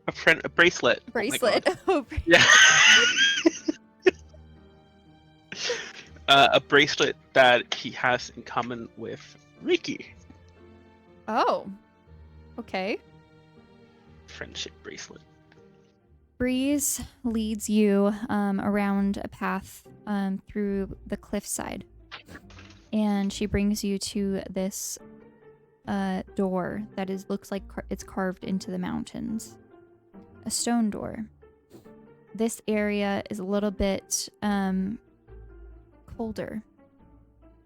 A bracelet. Bracelet. Oh my God. Oh, Yeah. A bracelet that he has in common with Ricky. oh. Okay. Friendship bracelet. Breeze leads you around a path through the cliffside. And she brings you to this door that looks like it's carved into the mountains. A stone door. This area is a little bit colder.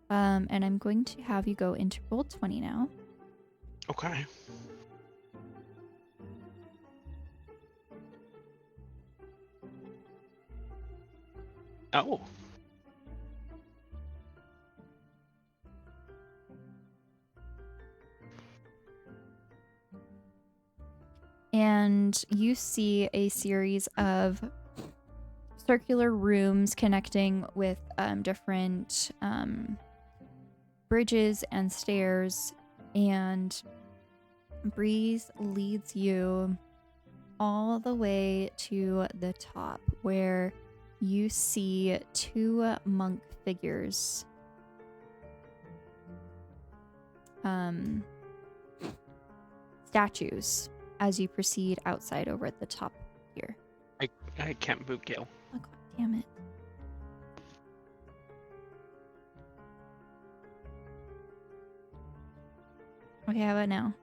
And I'm going to have you go into roll 20 now. Okay. Oh. And you see a series of circular rooms connecting with different bridges and stairs, and Breeze leads you all the way to the top where you see two monk figures. Statues as you proceed outside over at the top here. I can't move, Gale. Oh, God damn it. Okay, how about now?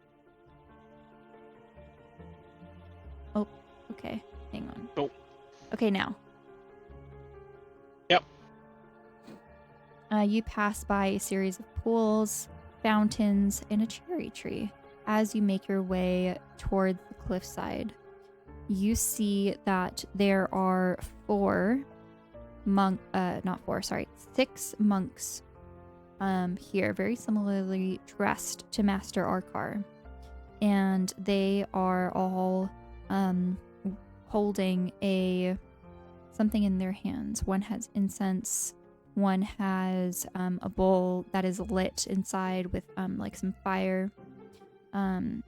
Oh, okay. Hang on. Oh. Okay, now. Yep. You pass by a series of pools, fountains, and a cherry tree. As you make your way towards the cliffside, you see that there are six monks here, very similarly dressed to Master Arkar. And they are all holding something in their hands. One has incense, one has a bowl that is lit inside with like some fire. And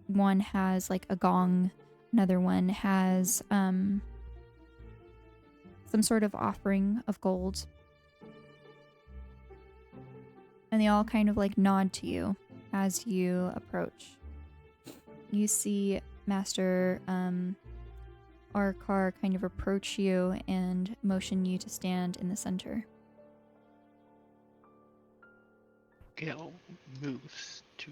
one has like a gong, another one has some sort of offering of gold. And they all kind of like nod to you as you approach. You see Master Arkar kind of approach you and motion you to stand in the center. Gale moves to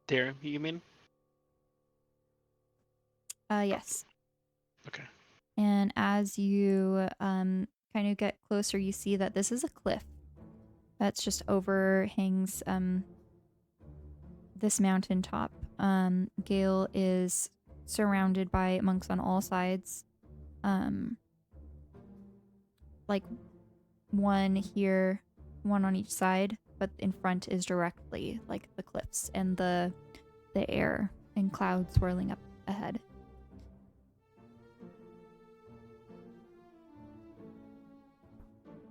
there, you mean? Yes. Okay. And as you kind of get closer, you see that this is a cliff that's just overhangs this mountaintop. Gale is surrounded by monks on all sides. Like one here, one on each side, but in front is directly like the cliffs and the air and clouds swirling up ahead.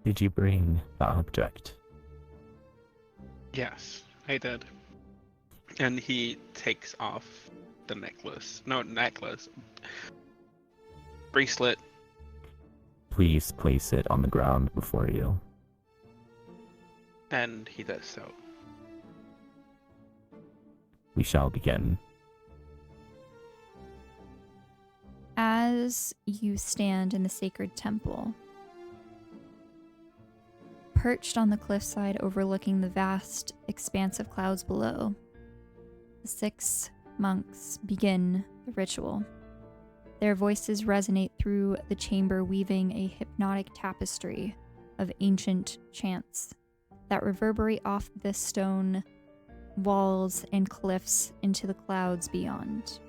Did you bring the object? Yes, I did. And he takes off the necklace. No, necklace. Bracelet. Please place it on the ground before you. And he does so. We shall begin. As you stand in the sacred temple, perched on the cliffside overlooking the vast expanse of clouds below, the 6 monks begin the ritual. Their voices resonate through the chamber, weaving a hypnotic tapestry of ancient chants that reverberate off the stone walls and cliffs into the clouds beyond.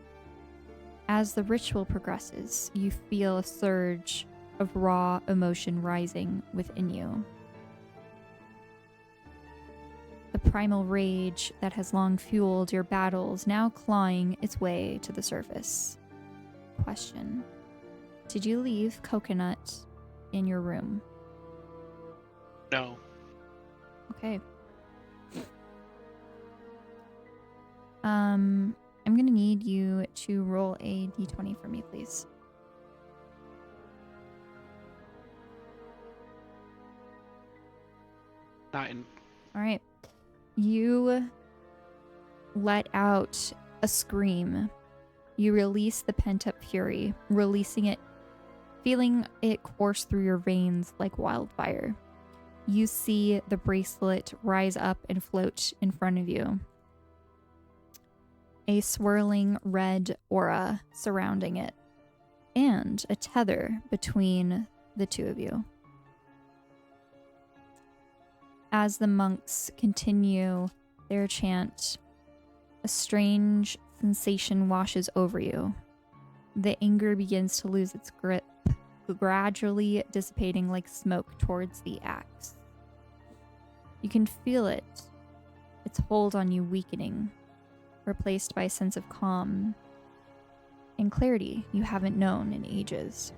As the ritual progresses, you feel a surge of raw emotion rising within you. The primal rage that has long fueled your battles now clawing its way to the surface. Question: did you leave Coconut in your room? No. Okay. I'm gonna need you to roll a d20 for me, please. Nine. All right. You let out a scream. You release the pent-up fury, releasing it, feeling it course through your veins like wildfire. You see the bracelet rise up and float in front of you. A swirling red aura surrounding it, and a tether between the two of you. As the monks continue their chant, a strange sensation washes over you. The anger begins to lose its grip, gradually dissipating like smoke towards the axe. You can feel it, its hold on you weakening, replaced by a sense of calm and clarity you haven't known in ages.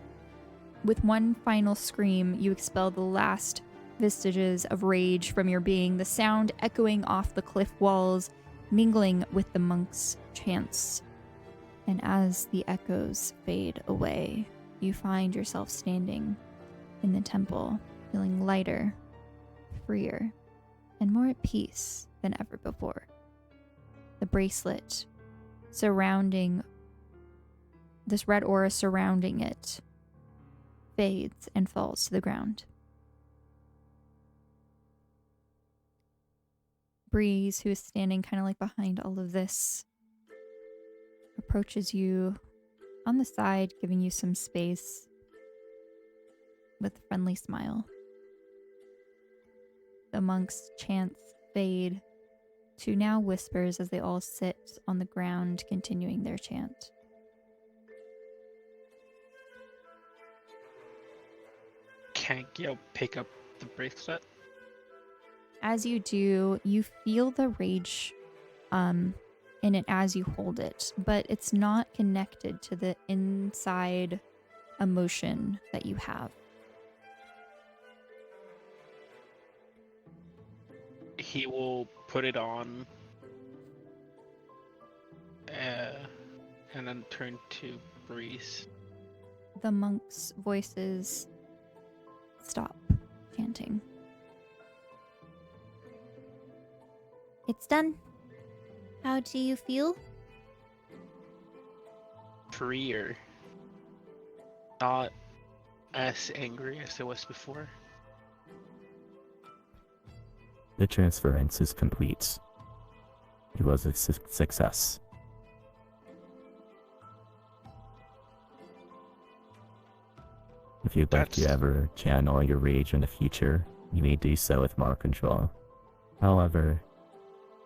With one final scream, you expel the last vestiges of rage from your being, the sound echoing off the cliff walls, mingling with the monks' chants. And as the echoes fade away, you find yourself standing in the temple, feeling lighter, freer, and more at peace than ever before. The bracelet surrounding this red aura surrounding it fades and falls to the ground. Breeze, who is standing kind of like behind all of this, approaches you on the side, giving you some space with a friendly smile. The monks' chants fade to now whispers as they all sit on the ground, continuing their chant. Can Gale pick up the bracelet? As you do, you feel the rage in it as you hold it, but it's not connected to the inside emotion that you have. He will put it on and then turn to Breeze. The monks' voices stop chanting. It's done. How do you feel? Freer. Not as angry as I was before. The transference is complete. It was a success. If you'd like to That's- ever channel your rage in the future, you may do so with more control. However,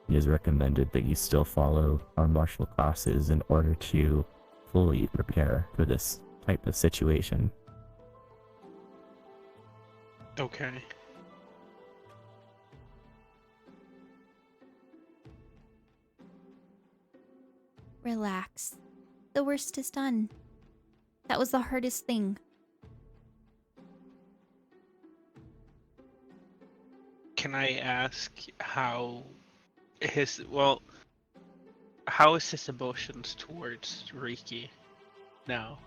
it is recommended that you still follow our martial classes in order to fully prepare for this type of situation. Okay. Relax. The worst is done. That was the hardest thing. Can I ask how is his emotions towards Riki now?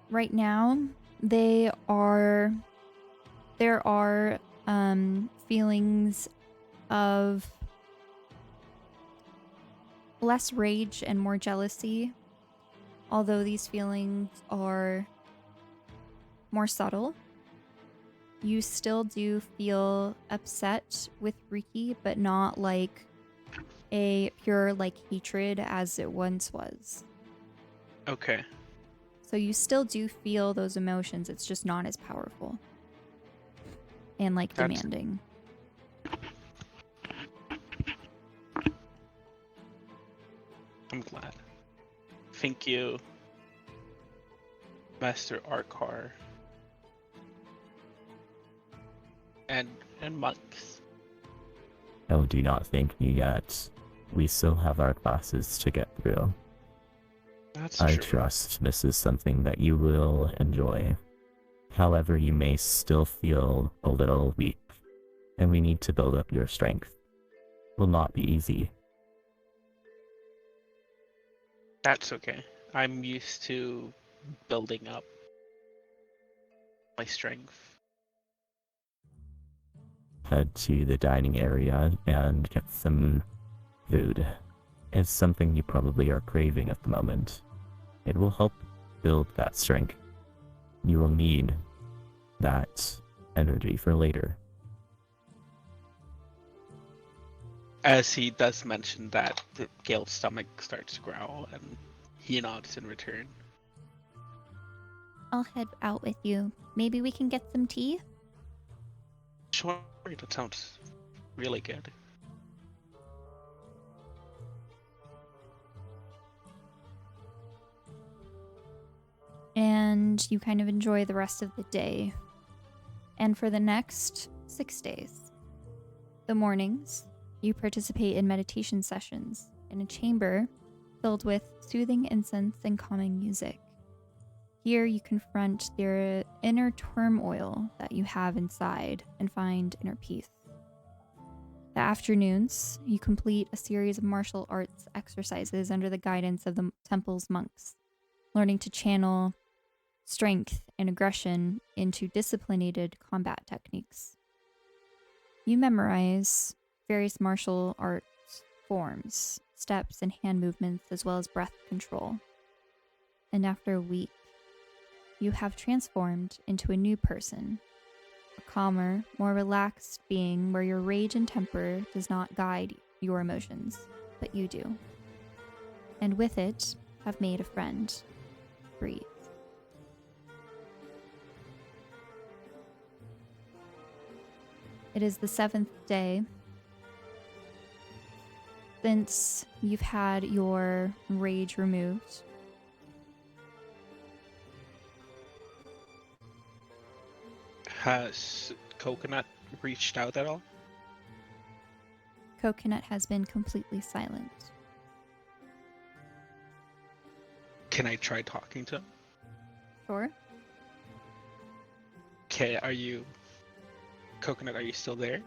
Right now, there are feelings of less rage and more jealousy, although these feelings are more subtle. You still do feel upset with Riki, but not like a pure like hatred as it once was. Okay. So you still do feel those emotions, it's just not as powerful and like That's- demanding. I'm glad. Thank you, Master Arkar. And monks. Oh, do not thank me yet. We still have our classes to get through. That's I true. trust this is something that you will enjoy. However, you may still feel a little weak, and we need to build up your strength. Will not be easy. That's okay. I'm used to building up my strength. Head to the dining area and get some food. It's something you probably are craving at the moment. It will help build that strength. You will need that energy for later. As he does mention that, Gale's stomach starts to growl, and he nods in return. I'll head out with you. Maybe we can get some tea? Sure, that sounds really good. And you kind of enjoy the rest of the day. And for the next 6 days, the mornings, you participate in meditation sessions in a chamber filled with soothing incense and calming music. Here you confront the inner turmoil that you have inside and find inner peace. The afternoons, you complete a series of martial arts exercises under the guidance of the temple's monks, learning to channel strength and aggression into disciplined combat techniques. You memorize various martial arts forms, steps, and hand movements, as well as breath control. And after a week, you have transformed into a new person, a calmer, more relaxed being where your rage and temper does not guide your emotions, but you do. And with it, have made a friend. Breathe. It is the 7th day since you've had your rage removed. Has Coconut reached out at all? Coconut has been completely silent. Can I try talking to him? Sure. Okay, Coconut, are you still there?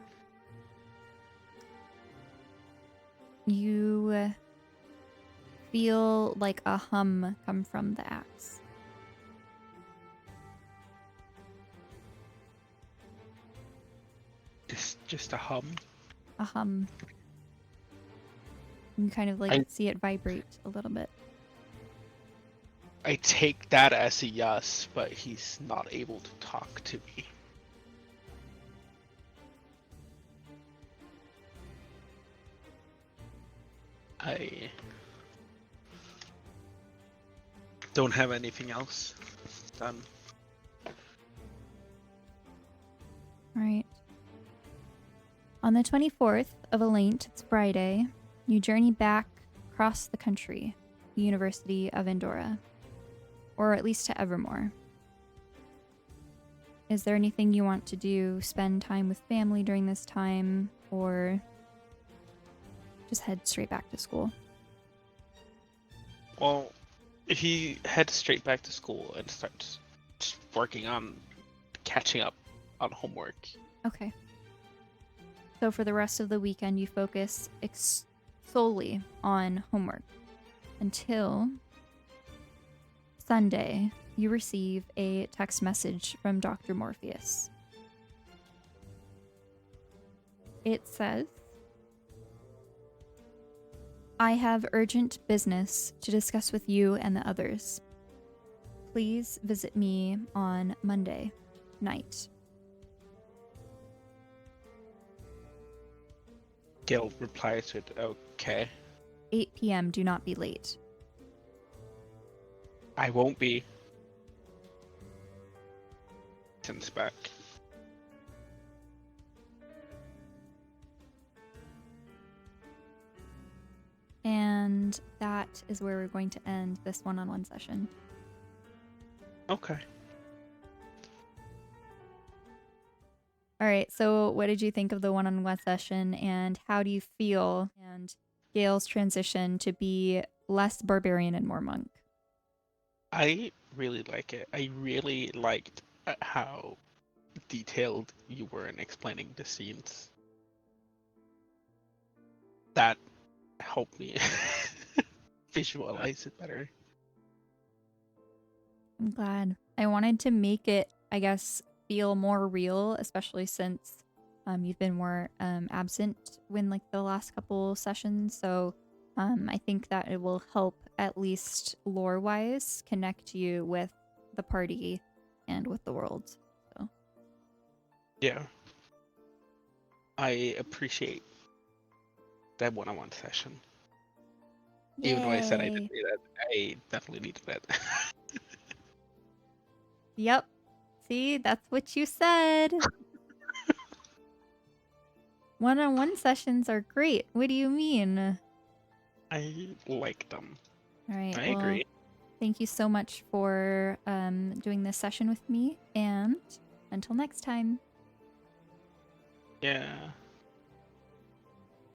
You feel like a hum come from the axe. Just a hum? A hum. You kind of like I- see it vibrate a little bit. I take that as a yes, but he's not able to talk to me. I don't have anything else done. All right. On the 24th of Elent, it's Friday, you journey back across the country, the University of Andorra, or at least to Evermore. Is there anything you want to do? Spend time with family during this time, or just head straight back to school? Well, he heads straight back to school and starts just working on catching up on homework. Okay. So for the rest of the weekend, you focus solely on homework until Sunday. You receive a text message from Dr. Morpheus. It says, I have urgent business to discuss with you and the others. Please visit me on Monday night. Gale replies with, okay. 8 p.m. Do not be late. I won't be. Sends back. And that is where we're going to end this one-on-one session. Okay. All right, so what did you think of the one-on-one session, and how do you feel and Gale's transition to be less barbarian and more monk? I really like it. I really liked how detailed you were in explaining the scenes. That helped me visualize it better. I'm glad. I wanted to make it, I guess, feel more real, especially since you've been more absent when like the last couple sessions. So I think that it will help, at least lore-wise, connect you with the party and with the world. So Yeah. I appreciate that one-on-one session. Even though I said I didn't Yay. need that, I definitely needed that. Yep. See, that's what you said. One-on-one sessions are great. What do you mean? I like them. All right. I well, agree. Thank you so much for doing this session with me, and until next time. Yeah.